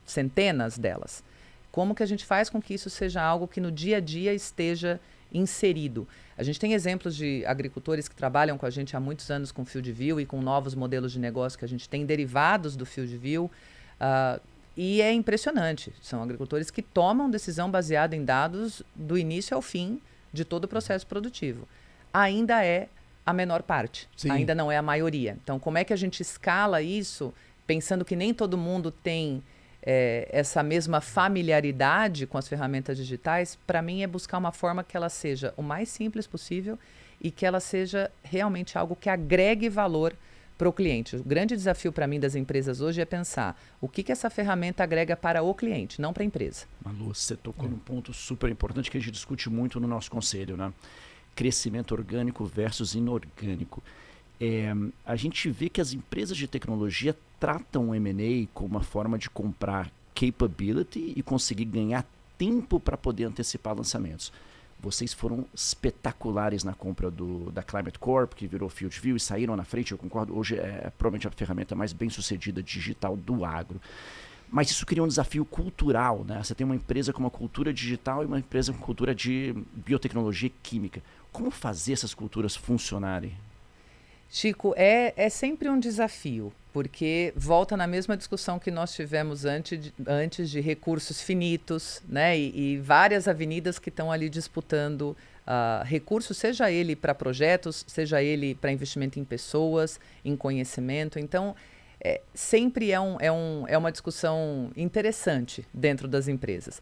centenas delas. Como que a gente faz com que isso seja algo que no dia a dia esteja inserido? A gente tem exemplos de agricultores que trabalham com a gente há muitos anos com FieldView e com novos modelos de negócio que a gente tem derivados do FieldView. E é impressionante. São agricultores que tomam decisão baseada em dados do início ao fim de todo o processo produtivo. Ainda é a menor parte. Sim. Ainda não é a maioria. Então, como é que a gente escala isso, pensando que nem todo mundo tem essa mesma familiaridade com as ferramentas digitais? Para mim é buscar uma forma que ela seja o mais simples possível e que ela seja realmente algo que agregue valor para o cliente. O grande desafio para mim das empresas hoje é pensar o que essa ferramenta agrega para o cliente, não para a empresa. Malu, você tocou num ponto super importante que a gente discute muito no nosso conselho, né? Crescimento orgânico versus inorgânico. A gente vê que as empresas de tecnologia tratam o M&A como uma forma de comprar capability e conseguir ganhar tempo para poder antecipar lançamentos. Vocês foram espetaculares na compra da Climate Corp, que virou FieldView, e saíram na frente, eu concordo, hoje é provavelmente a ferramenta mais bem sucedida digital do agro. Mas isso cria um desafio cultural, né? Você tem uma empresa com uma cultura digital e uma empresa com cultura de biotecnologia e química. Como fazer essas culturas funcionarem? Chico, é sempre um desafio, porque volta na mesma discussão que nós tivemos antes de recursos finitos, né? E várias avenidas que estão ali disputando recursos, seja ele para projetos, seja ele para investimento em pessoas, em conhecimento. Então, sempre é uma discussão interessante dentro das empresas.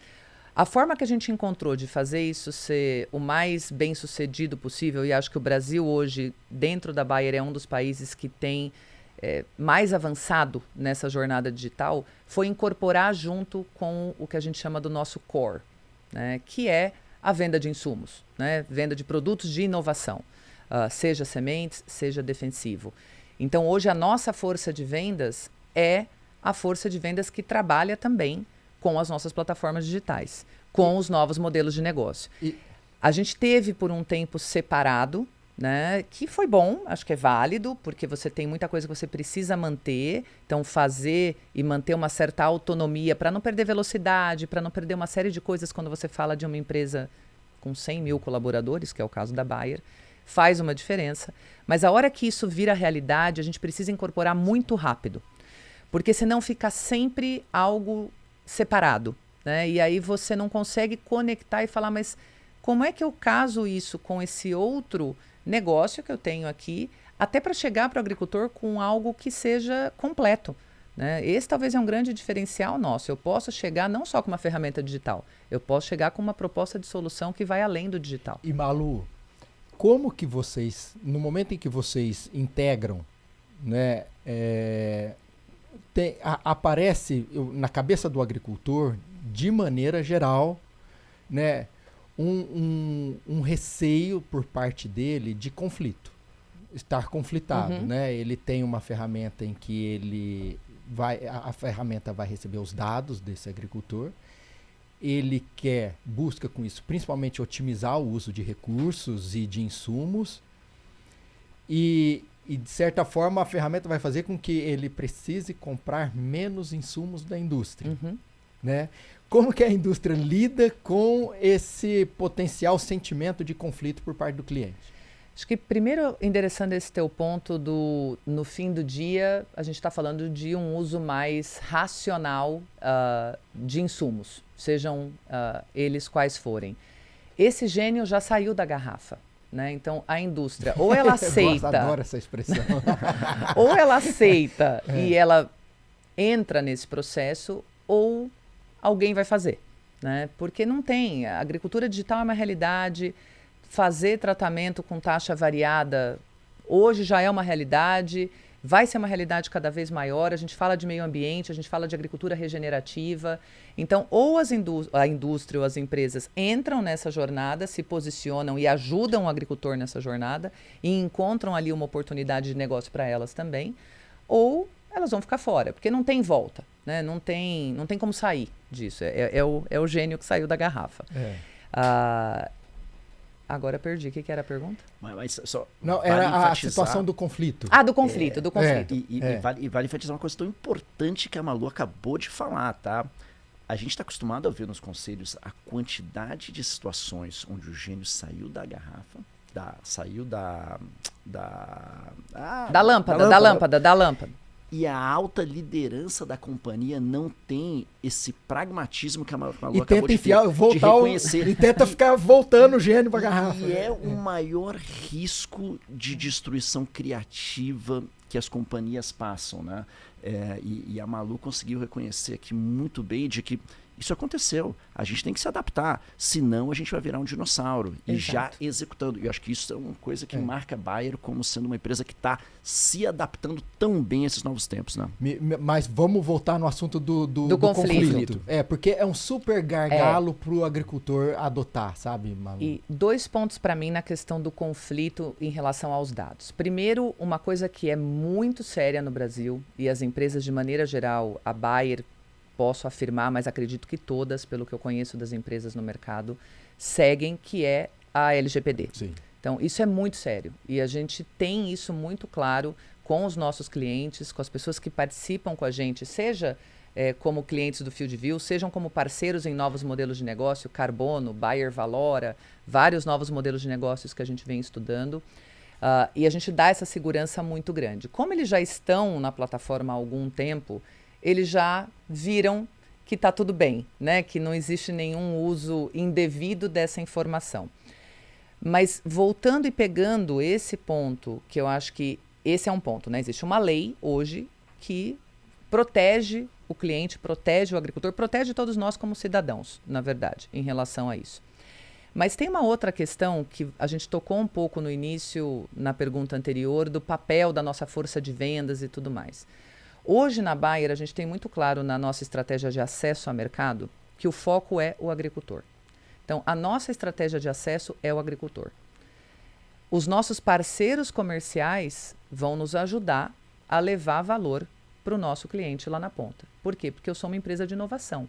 A forma que a gente encontrou de fazer isso ser o mais bem sucedido possível, e acho que o Brasil hoje, dentro da Bayer, é um dos países que tem mais avançado nessa jornada digital, foi incorporar junto com o que a gente chama do nosso core, né, que é a venda de insumos, né, venda de produtos de inovação, seja sementes, seja defensivo. Então, hoje, a nossa força de vendas é a força de vendas que trabalha também com as nossas plataformas digitais, com os novos modelos de negócio. A gente teve por um tempo separado, né, que foi bom, acho que é válido, porque você tem muita coisa que você precisa manter, então fazer e manter uma certa autonomia para não perder velocidade, para não perder uma série de coisas quando você fala de uma empresa com 100 mil colaboradores, que é o caso da Bayer, faz uma diferença. Mas a hora que isso vira realidade, a gente precisa incorporar muito rápido, porque senão fica sempre algo separado, né? E aí você não consegue conectar e falar, mas como é que eu caso isso com esse outro negócio que eu tenho aqui, até para chegar para o agricultor com algo que seja completo, né? Esse talvez é um grande diferencial nosso. Eu posso chegar não só com uma ferramenta digital, eu posso chegar com uma proposta de solução que vai além do digital. E Malu, como que vocês, no momento em que vocês integram, né, aparece na cabeça do agricultor, de maneira geral, né, um receio por parte dele de conflito, estar conflitado, né? Ele tem uma ferramenta em que a ferramenta vai receber os dados desse agricultor, ele busca com isso, principalmente otimizar o uso de recursos e de insumos, e de certa forma a ferramenta vai fazer com que ele precise comprar menos insumos da indústria, né? Como que a indústria lida com esse potencial sentimento de conflito por parte do cliente? Acho que primeiro, endereçando esse teu ponto no fim do dia, a gente está falando de um uso mais racional de insumos, sejam eles quais forem. Esse gênio já saiu da garrafa. né? Então, a indústria, ou ela aceita... Eu adoro essa expressão. Ou ela aceita e ela entra nesse processo, ou alguém vai fazer, né? Porque não tem. A agricultura digital é uma realidade. Fazer tratamento com taxa variada hoje já é uma realidade. Vai ser uma realidade cada vez maior. A gente fala de meio ambiente, a gente fala de agricultura regenerativa. Então, ou a indústria ou as empresas entram nessa jornada, se posicionam e ajudam o agricultor nessa jornada e encontram ali uma oportunidade de negócio para elas também, ou elas vão ficar fora, porque não tem volta, né? Não tem como sair disso. É o gênio que saiu da garrafa. Agora perdi. O que era a pergunta? Mas só não, era a situação do conflito. Do conflito. E vale enfatizar uma coisa tão importante que a Malu acabou de falar, tá? A gente está acostumado a ver nos conselhos a quantidade de situações onde o gênio saiu da garrafa, saiu da lâmpada. E a alta liderança da companhia não tem esse pragmatismo que a Malu acabou de reconhecer. E tenta ficar voltando o gênio para a garrafa. E é o maior risco de destruição criativa que as companhias passam, né? E a Malu conseguiu reconhecer aqui muito bem de que isso aconteceu. A gente tem que se adaptar, senão a gente vai virar um dinossauro. E já executando. E eu acho que isso é uma coisa que marca a Bayer como sendo uma empresa que está se adaptando tão bem a esses novos tempos, né? Mas vamos voltar no assunto do conflito. Porque é um super gargalo para o agricultor adotar, sabe, Malu? E 2 pontos para mim na questão do conflito em relação aos dados. Primeiro, uma coisa que é muito séria no Brasil, e as empresas de maneira geral, a Bayer, posso afirmar, mas acredito que todas, pelo que eu conheço das empresas no mercado, seguem, que é a LGPD. Sim. Então, isso é muito sério. E a gente tem isso muito claro com os nossos clientes, com as pessoas que participam com a gente, seja como clientes do FieldView, sejam como parceiros em novos modelos de negócio, Carbono, Bayer Valora, vários novos modelos de negócios que a gente vem estudando. E a gente dá essa segurança muito grande. Como eles já estão na plataforma há algum tempo, eles já viram que está tudo bem, né? Que não existe nenhum uso indevido dessa informação. Mas voltando e pegando esse ponto, que eu acho que esse é um ponto, né? Existe uma lei hoje que protege o cliente, protege o agricultor, protege todos nós como cidadãos, na verdade, em relação a isso. Mas tem uma outra questão que a gente tocou um pouco no início, na pergunta anterior, do papel da nossa força de vendas e tudo mais. Hoje, na Bayer, a gente tem muito claro na nossa estratégia de acesso ao mercado que o foco é o agricultor. Então, a nossa estratégia de acesso é o agricultor. Os nossos parceiros comerciais vão nos ajudar a levar valor para o nosso cliente lá na ponta. Por quê? Porque eu sou uma empresa de inovação.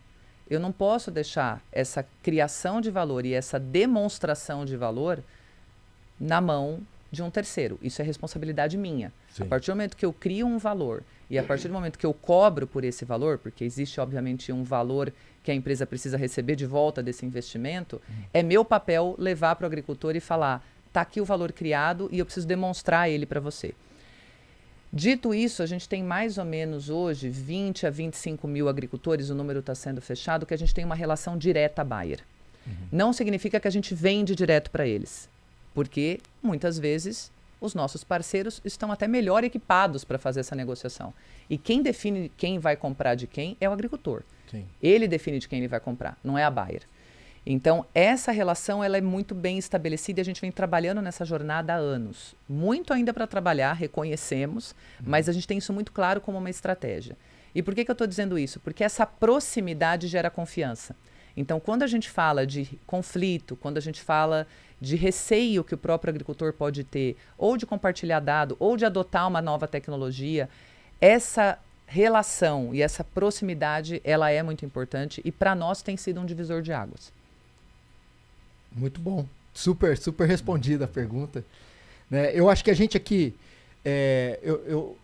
Eu não posso deixar essa criação de valor e essa demonstração de valor na mão de um terceiro. Isso é responsabilidade minha. Sim. A partir do momento que eu crio um valor e a partir do momento que eu cobro por esse valor, porque existe, obviamente, um valor que a empresa precisa receber de volta desse investimento, é meu papel levar para o agricultor e falar, está aqui o valor criado e eu preciso demonstrar ele para você. Dito isso, a gente tem mais ou menos hoje 20 a 25 mil agricultores, o número está sendo fechado, que a gente tem uma relação direta à Bayer. Não significa que a gente vende direto para eles, porque muitas vezes os nossos parceiros estão até melhor equipados para fazer essa negociação. E quem define quem vai comprar de quem é o agricultor. Sim. Ele define de quem ele vai comprar, não é a Bayer. Então, essa relação ela é muito bem estabelecida e a gente vem trabalhando nessa jornada há anos. Muito ainda para trabalhar, reconhecemos, mas a gente tem isso muito claro como uma estratégia. E por que eu estou dizendo isso? Porque essa proximidade gera confiança. Então, quando a gente fala de conflito, quando a gente fala de receio que o próprio agricultor pode ter, ou de compartilhar dado, ou de adotar uma nova tecnologia, essa relação e essa proximidade, ela é muito importante e para nós tem sido um divisor de águas. Muito bom. Super respondida a pergunta. Né? Eu acho que a gente aqui, eu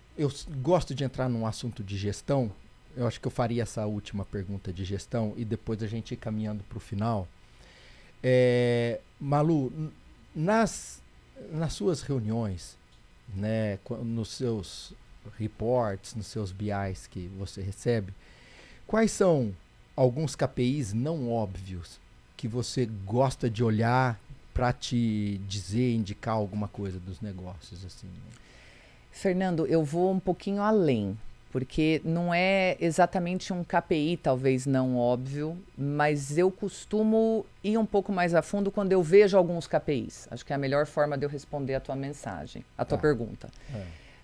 gosto de entrar num assunto de gestão. Eu acho que eu faria essa última pergunta de gestão e depois a gente ir caminhando para o final. Malu, nas suas reuniões, né, nos seus reports, nos seus BIs que você recebe, quais são alguns KPIs não óbvios que você gosta de olhar para te dizer, indicar alguma coisa dos negócios, assim? Fernando, eu vou um pouquinho além, porque não é exatamente um KPI, talvez não óbvio, mas eu costumo ir um pouco mais a fundo quando eu vejo alguns KPIs. Acho que é a melhor forma de eu responder a tua mensagem, a tua pergunta.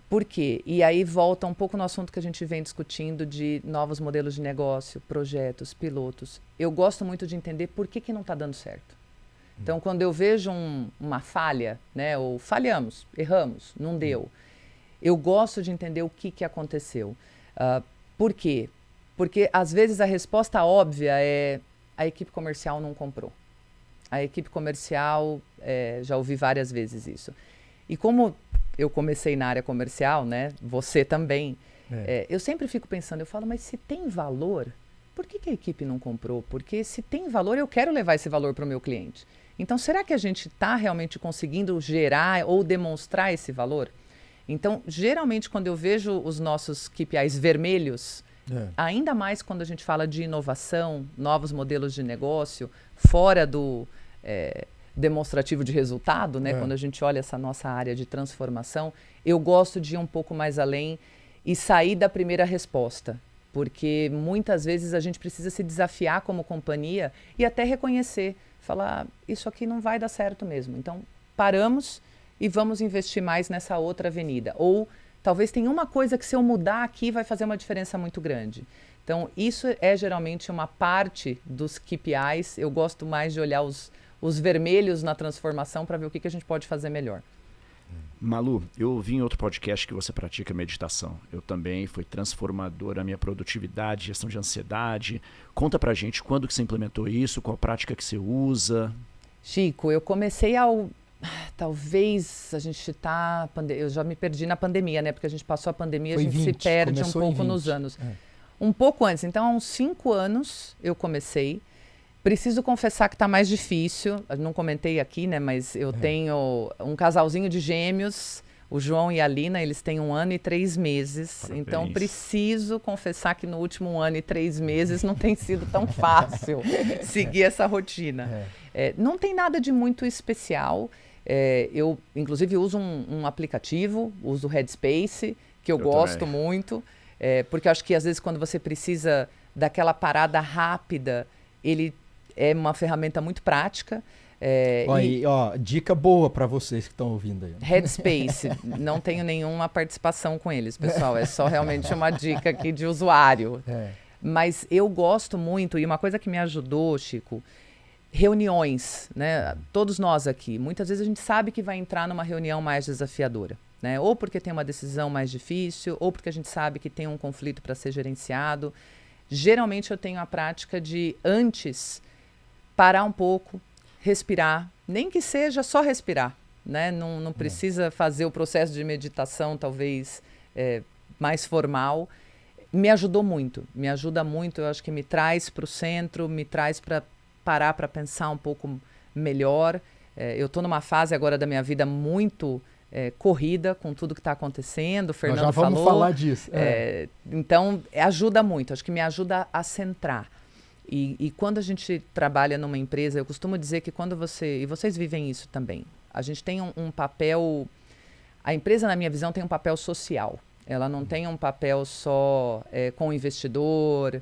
Por quê? E aí volta um pouco no assunto que a gente vem discutindo de novos modelos de negócio, projetos, pilotos. Eu gosto muito de entender por que não está dando certo. Então, quando eu vejo uma falha, né, ou falhamos, erramos, não deu, eu gosto de entender o que aconteceu. Por quê? Porque, às vezes, a resposta óbvia é a equipe comercial não comprou. A equipe comercial, já ouvi várias vezes isso. E como eu comecei na área comercial, né? Você também. Eu sempre fico pensando, eu falo, mas se tem valor, por que a equipe não comprou? Porque se tem valor, eu quero levar esse valor para o meu cliente. Então, será que a gente está realmente conseguindo gerar ou demonstrar esse valor? Então, geralmente, quando eu vejo os nossos KPIs vermelhos, ainda mais quando a gente fala de inovação, novos modelos de negócio, fora do demonstrativo de resultado, né? Quando a gente olha essa nossa área de transformação, eu gosto de ir um pouco mais além e sair da primeira resposta. Porque muitas vezes a gente precisa se desafiar como companhia e até reconhecer, falar, isso aqui não vai dar certo mesmo. Então, paramos e vamos investir mais nessa outra avenida. Ou talvez tenha uma coisa que se eu mudar aqui vai fazer uma diferença muito grande. Então, isso é geralmente uma parte dos KPIs. Eu gosto mais de olhar os vermelhos na transformação para ver o que a gente pode fazer melhor. Malu, eu ouvi em outro podcast que você pratica meditação. Eu também, foi transformadora a minha produtividade, gestão de ansiedade. Conta pra gente quando que você implementou isso, qual prática que você usa. Chico, eu comecei talvez a gente eu já me perdi na pandemia, né? Porque a gente passou a pandemia, foi a gente 20, se perde um pouco nos anos. Um pouco antes, então há uns 5 anos eu comecei. Preciso confessar que está mais difícil. Eu não comentei aqui, né? Mas eu tenho um casalzinho de gêmeos, o João e a Lina, eles têm 1 ano e 3 meses. Parabéns. Então, preciso confessar que no último 1 ano e 3 meses não tem sido tão fácil seguir essa rotina. Não tem nada de muito especial. Eu, inclusive, uso um aplicativo, uso o Headspace, que eu gosto também. Muito. Porque eu acho que, às vezes, quando você precisa daquela parada rápida, ele é uma ferramenta muito prática. Dica boa para vocês que estão ouvindo aí. Headspace, não tenho nenhuma participação com eles, pessoal. É só realmente uma dica aqui de usuário. Mas eu gosto muito, e uma coisa que me ajudou, Chico, reuniões, né? Todos nós aqui, muitas vezes a gente sabe que vai entrar numa reunião mais desafiadora, né? Ou porque tem uma decisão mais difícil, ou porque a gente sabe que tem um conflito para ser gerenciado. Geralmente eu tenho a prática de, antes, parar um pouco, respirar, nem que seja só respirar, né? Não precisa fazer o processo de meditação, talvez, mais formal. Me ajudou muito, me ajuda muito. Eu acho que me traz para o centro, me traz para parar para pensar um pouco melhor. Eu estou numa fase agora da minha vida muito corrida com tudo que está acontecendo. O Fernando Nós já vamos falar disso. Então, ajuda muito. Acho que me ajuda a centrar. E quando a gente trabalha numa empresa, eu costumo dizer que quando e vocês vivem isso também, a gente tem um papel... A empresa, na minha visão, tem um papel social. Ela não tem um papel só com o investidor.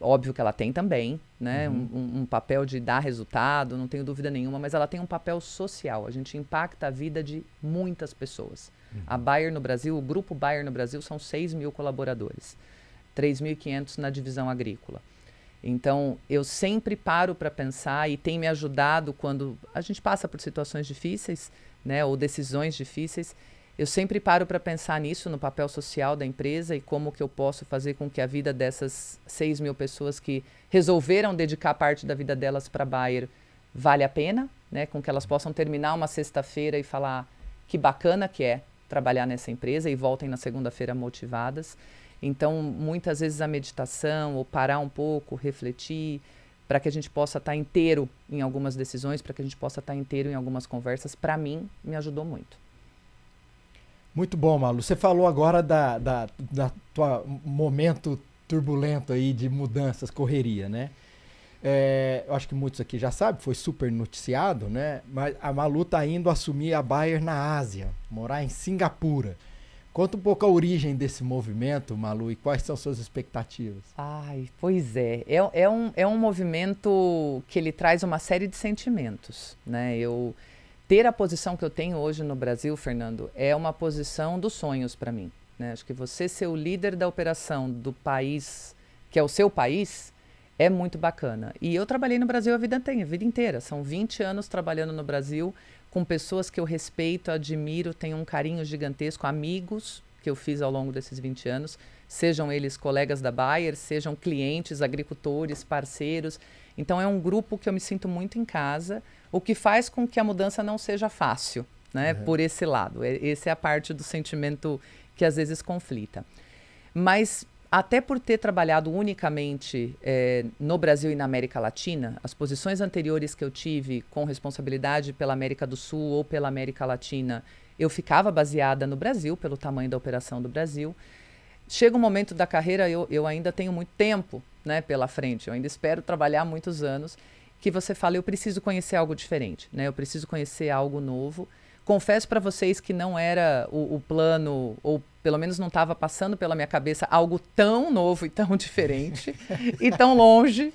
Óbvio que ela tem também, né? Um papel de dar resultado, não tenho dúvida nenhuma, mas ela tem um papel social. A gente impacta a vida de muitas pessoas. A Bayer no Brasil, o grupo Bayer no Brasil, são 6.000 colaboradores, 3.500 na divisão agrícola. Então, eu sempre paro para pensar, e tem me ajudado quando a gente passa por situações difíceis, né, ou decisões difíceis. Eu sempre paro para pensar nisso, no papel social da empresa e como que eu posso fazer com que a vida dessas 6.000 pessoas que resolveram dedicar parte da vida delas para a Bayer vale a pena, né, com que elas possam terminar uma sexta-feira e falar que bacana que é trabalhar nessa empresa e voltem na segunda-feira motivadas. Então, muitas vezes a meditação, ou parar um pouco, refletir, para que a gente possa estar inteiro em algumas decisões, para que a gente possa estar inteiro em algumas conversas, para mim, me ajudou muito. Muito bom, Malu. Você falou agora da tua momento turbulento aí de mudanças, correria, né? Eu acho que muitos aqui já sabem, foi super noticiado, né? Mas a Malu está indo assumir a Bayer na Ásia, morar em Singapura. Conta um pouco a origem desse movimento, Malu, e quais são suas expectativas? Ai, pois é. É um movimento que ele traz uma série de sentimentos, né? Ter a posição que eu tenho hoje no Brasil, Fernando, é uma posição dos sonhos para mim, né? Acho que você ser o líder da operação do país, que é o seu país, é muito bacana. E eu trabalhei no Brasil a vida inteira. São 20 anos trabalhando no Brasil, com pessoas que eu respeito, admiro, tenho um carinho gigantesco, amigos que eu fiz ao longo desses 20 anos, sejam eles colegas da Bayer, sejam clientes, agricultores, parceiros. Então é um grupo que eu me sinto muito em casa, o que faz com que a mudança não seja fácil, né? Por esse lado. Essa é a parte do sentimento que às vezes conflita. Mas até por ter trabalhado unicamente no Brasil e na América Latina, as posições anteriores que eu tive com responsabilidade pela América do Sul ou pela América Latina, eu ficava baseada no Brasil, pelo tamanho da operação do Brasil. Chega um momento da carreira, eu ainda tenho muito tempo, né, pela frente, eu ainda espero trabalhar muitos anos, que você fala, eu preciso conhecer algo diferente, né, eu preciso conhecer algo novo. Confesso para vocês que não era o plano, ou pelo menos não estava passando pela minha cabeça algo tão novo e tão diferente e tão longe,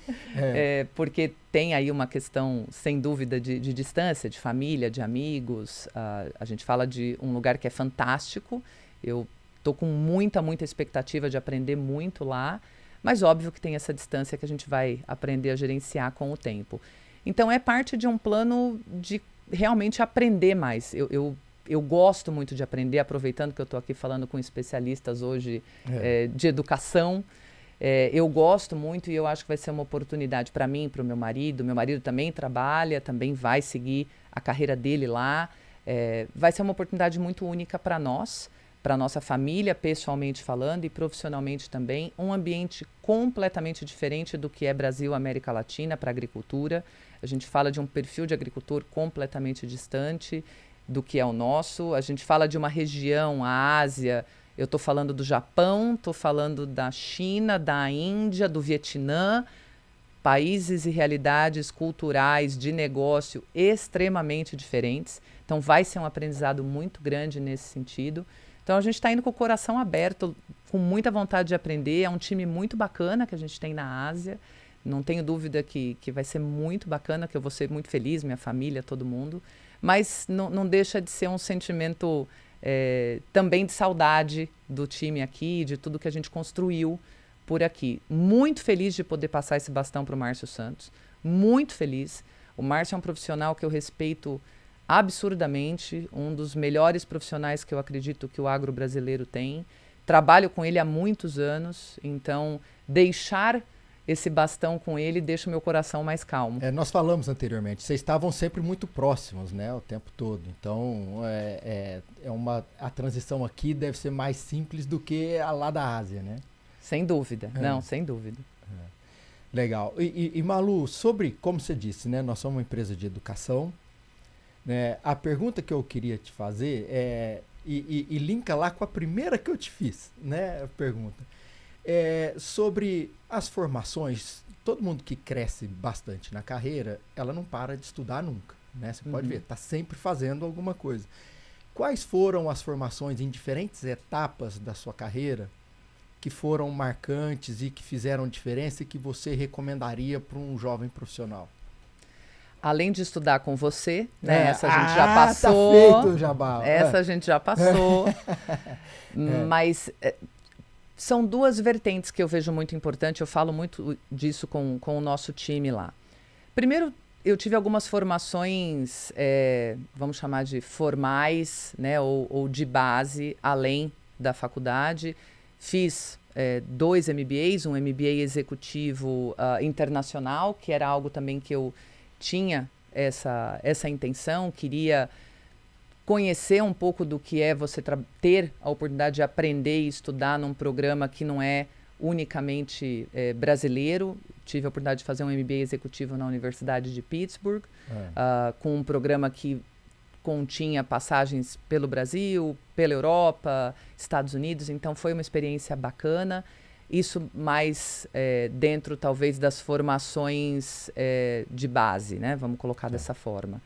porque tem aí uma questão, sem dúvida, de distância, de família, de amigos. A gente fala de um lugar que é fantástico. Eu estou com muita expectativa de aprender muito lá, mas óbvio que tem essa distância que a gente vai aprender a gerenciar com o tempo. Então é parte de um plano de realmente aprender mais. Eu gosto muito de aprender, aproveitando que eu estou aqui falando com especialistas hoje de educação. Eu gosto muito e eu acho que vai ser uma oportunidade para mim, para o meu marido. Meu marido também trabalha, também vai seguir a carreira dele lá. Vai ser uma oportunidade muito única para nós, para nossa família, pessoalmente falando, e profissionalmente também. Um ambiente completamente diferente do que é Brasil, América Latina, para a agricultura. A gente fala de um perfil de agricultor completamente distante do que é o nosso. A gente fala de uma região, a Ásia, eu estou falando do Japão, estou falando da China, da Índia, do Vietnã, países e realidades culturais de negócio extremamente diferentes. Então vai ser um aprendizado muito grande nesse sentido. Então a gente está indo com o coração aberto, com muita vontade de aprender. É um time muito bacana que a gente tem na Ásia. Não tenho dúvida que vai ser muito bacana, que eu vou ser muito feliz, minha família, todo mundo. Mas não deixa de ser um sentimento também de saudade do time aqui, de tudo que a gente construiu por aqui. Muito feliz de poder passar esse bastão para o Márcio Santos. Muito feliz. O Márcio é um profissional que eu respeito absurdamente, um dos melhores profissionais que eu acredito que o agro brasileiro tem. Trabalho com ele há muitos anos, então deixar esse bastão com ele deixa o meu coração mais calmo. Nós falamos anteriormente, vocês estavam sempre muito próximos, né, o tempo todo. Então, a transição aqui deve ser mais simples do que a lá da Ásia, né? Sem dúvida, não, sem dúvida. Legal. E Malu, sobre, como você disse, né, nós somos uma empresa de educação, né, a pergunta que eu queria te fazer e linka lá com a primeira que eu te fiz, né, a pergunta. Sobre as formações, todo mundo que cresce bastante na carreira, ela não para de estudar nunca, né? Você pode ver, está sempre fazendo alguma coisa. Quais foram as formações em diferentes etapas da sua carreira que foram marcantes e que fizeram diferença e que você recomendaria para um jovem profissional? Além de estudar com você, né? Essa a gente já passou. Tá feito, Jabá. Essa a gente já passou. Mas são duas vertentes que eu vejo muito importante. Eu falo muito disso com o nosso time lá. Primeiro, eu tive algumas formações, vamos chamar de formais, né? Ou de base, além da faculdade. Fiz 2 MBAs, um MBA executivo internacional, que era algo também que eu tinha essa intenção, queria conhecer um pouco do que é você ter a oportunidade de aprender e estudar num programa que não é unicamente brasileiro. Tive a oportunidade de fazer um MBA executivo na Universidade de Pittsburgh, com um programa que continha passagens pelo Brasil, pela Europa, Estados Unidos. Então foi uma experiência bacana. isso mais dentro, talvez, das formações de base, né? Vamos colocar dessa forma.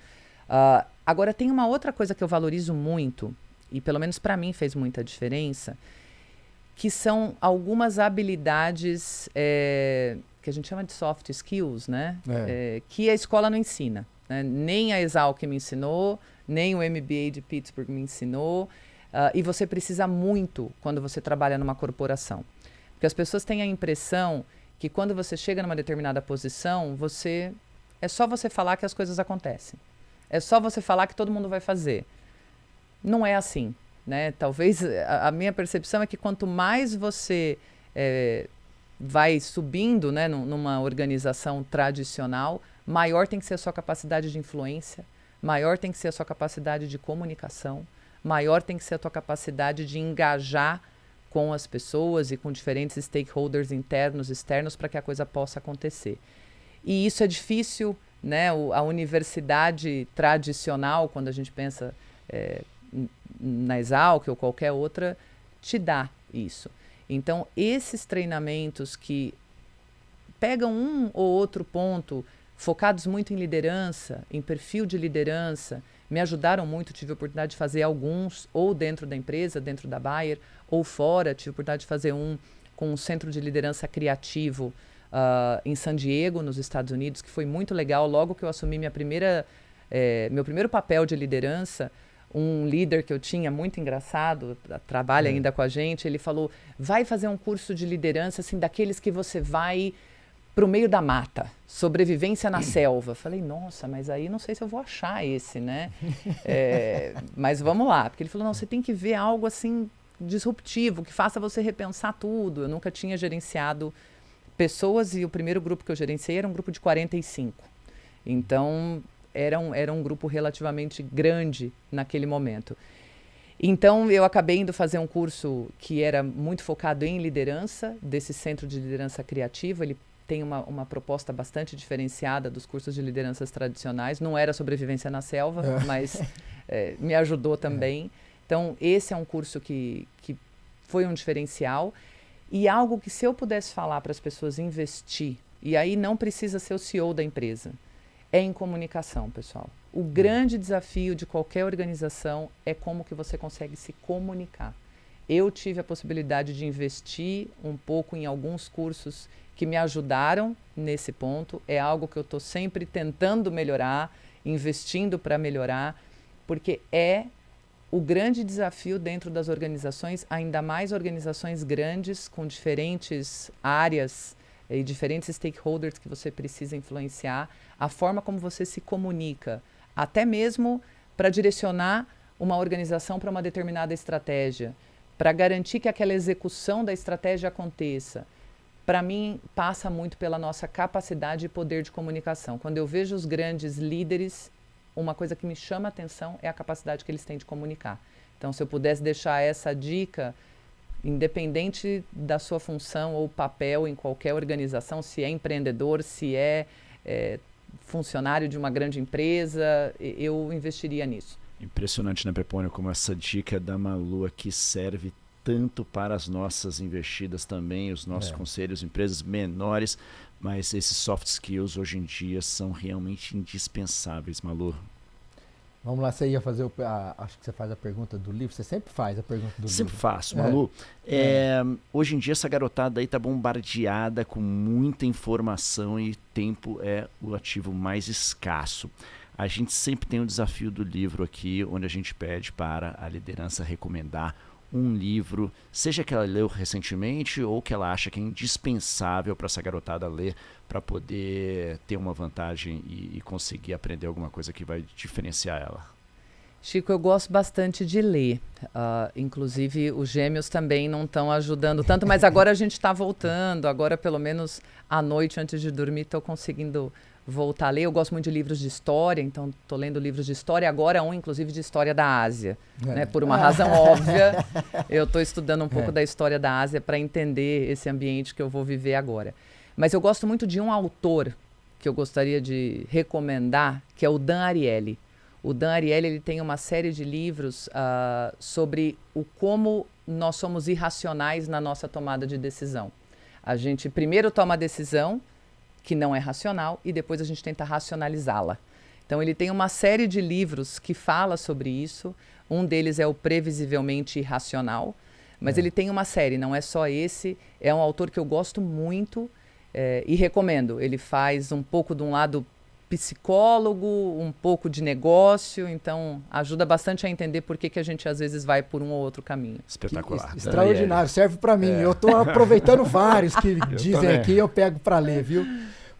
Agora, tem uma outra coisa que eu valorizo muito, e pelo menos para mim fez muita diferença, que são algumas habilidades que a gente chama de soft skills, né? Que a escola não ensina. Né? Nem a Exalc me ensinou, nem o MBA de Pittsburgh me ensinou. E você precisa muito quando você trabalha numa corporação. Porque as pessoas têm a impressão que quando você chega numa determinada posição, é só você falar que as coisas acontecem. É só você falar que todo mundo vai fazer. Não é assim. Né? Talvez a minha percepção é que quanto mais você vai subindo, né, numa organização tradicional, maior tem que ser a sua capacidade de influência, maior tem que ser a sua capacidade de comunicação, maior tem que ser a tua capacidade de engajar com as pessoas e com diferentes stakeholders internos, externos, para que a coisa possa acontecer. E isso é difícil, né? A universidade tradicional, quando a gente pensa na Exalc ou qualquer outra, te dá isso. Então, esses treinamentos que pegam um ou outro ponto, focados muito em liderança, em perfil de liderança, me ajudaram muito. Tive a oportunidade de fazer alguns, ou dentro da empresa, dentro da Bayer, ou fora. Tive a oportunidade de fazer um com um centro de liderança criativo em San Diego, nos Estados Unidos, que foi muito legal. Logo que eu assumi meu primeiro papel de liderança, um líder que eu tinha, muito engraçado, trabalha ainda com a gente, ele falou, vai fazer um curso de liderança, assim, daqueles que você vai para o meio da mata, sobrevivência na selva. Falei, nossa, mas aí não sei se eu vou achar esse, né? Mas vamos lá, porque ele falou, não, você tem que ver algo assim disruptivo, que faça você repensar tudo. Eu nunca tinha gerenciado pessoas e o primeiro grupo que eu gerenciei era um grupo de 45. Então, era um grupo relativamente grande naquele momento. Então, eu acabei indo fazer um curso que era muito focado em liderança, desse centro de liderança criativa. Ele tem uma proposta bastante diferenciada dos cursos de lideranças tradicionais. Não era sobrevivência na selva, mas me ajudou também. Então, esse é um curso que foi um diferencial. E algo que, se eu pudesse falar para as pessoas investir, e aí não precisa ser o CEO da empresa, é em comunicação, pessoal. O grande desafio de qualquer organização é como que você consegue se comunicar. Eu tive a possibilidade de investir um pouco em alguns cursos que me ajudaram nesse ponto. É algo que eu estou sempre tentando melhorar, investindo para melhorar, porque é o grande desafio dentro das organizações, ainda mais organizações grandes, com diferentes áreas e diferentes stakeholders que você precisa influenciar, a forma como você se comunica, até mesmo para direcionar uma organização para uma determinada estratégia, para garantir que aquela execução da estratégia aconteça. Para mim, passa muito pela nossa capacidade e poder de comunicação. Quando eu vejo os grandes líderes, uma coisa que me chama a atenção é a capacidade que eles têm de comunicar. Então, se eu pudesse deixar essa dica, independente da sua função ou papel em qualquer organização, se é empreendedor, se é funcionário de uma grande empresa, eu investiria nisso. Impressionante, né, Pepônio, como essa dica da Malu aqui serve tanto para as nossas investidas também, os nossos conselhos, empresas menores, mas esses soft skills hoje em dia são realmente indispensáveis, Malu. Vamos lá, você ia fazer, acho que você faz a pergunta do livro, você sempre faz a pergunta do livro. Sempre faço, Malu. Hoje em dia essa garotada aí tá bombardeada com muita informação e tempo é o ativo mais escasso. A gente sempre tem o desafio do livro aqui, onde a gente pede para a liderança recomendar um livro, seja que ela leu recentemente ou que ela acha que é indispensável para essa garotada ler para poder ter uma vantagem e conseguir aprender alguma coisa que vai diferenciar ela. Chico, eu gosto bastante de ler. Inclusive, os gêmeos também não estão ajudando tanto, mas agora a gente está voltando. Agora, pelo menos à noite, antes de dormir, estou conseguindo voltar a ler. Eu gosto muito de livros de história, então estou lendo livros de história. Agora inclusive, de história da Ásia. Né? Por uma razão óbvia, eu estou estudando um pouco da história da Ásia para entender esse ambiente que eu vou viver agora. Mas eu gosto muito de um autor que eu gostaria de recomendar, que é o Dan Ariely. O Dan Ariely, ele tem uma série de livros sobre como nós somos irracionais na nossa tomada de decisão. A gente primeiro toma a decisão, que não é racional, e depois a gente tenta racionalizá-la. Então ele tem uma série de livros que fala sobre isso. Um deles é o Previsivelmente Irracional, mas ele tem uma série, não é só esse. É um autor que eu gosto muito e recomendo. Ele faz um pouco de um lado psicólogo, um pouco de negócio, então ajuda bastante a entender por que a gente às vezes vai por um ou outro caminho. Espetacular. Extraordinário, serve para mim. Eu estou aproveitando vários que dizem aqui, eu pego para ler, viu?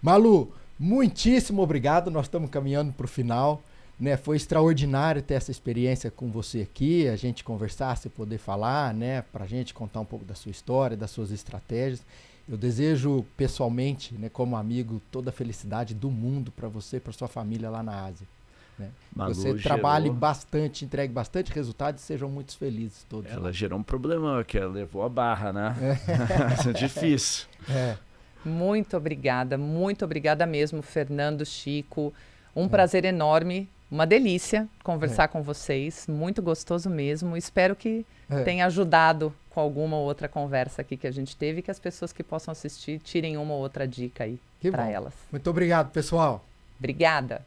Malu, muitíssimo obrigado, nós estamos caminhando para o final, né? Foi extraordinário ter essa experiência com você aqui, a gente conversar, você poder falar, né? Para a gente contar um pouco da sua história, das suas estratégias. Eu desejo pessoalmente, né, como amigo, toda a felicidade do mundo para você e para sua família lá na Ásia. Né? Você trabalhe bastante, entregue bastante resultado e sejam muito felizes todos. Ela gerou um problema, que ela levou a barra, né? Isso é difícil. Muito obrigada mesmo, Fernando, Chico. Um prazer enorme, uma delícia conversar com vocês, muito gostoso mesmo. Espero que tenha ajudado com alguma outra conversa aqui que a gente teve, que as pessoas que possam assistir tirem uma ou outra dica aí para elas. Muito obrigado, pessoal. Obrigada.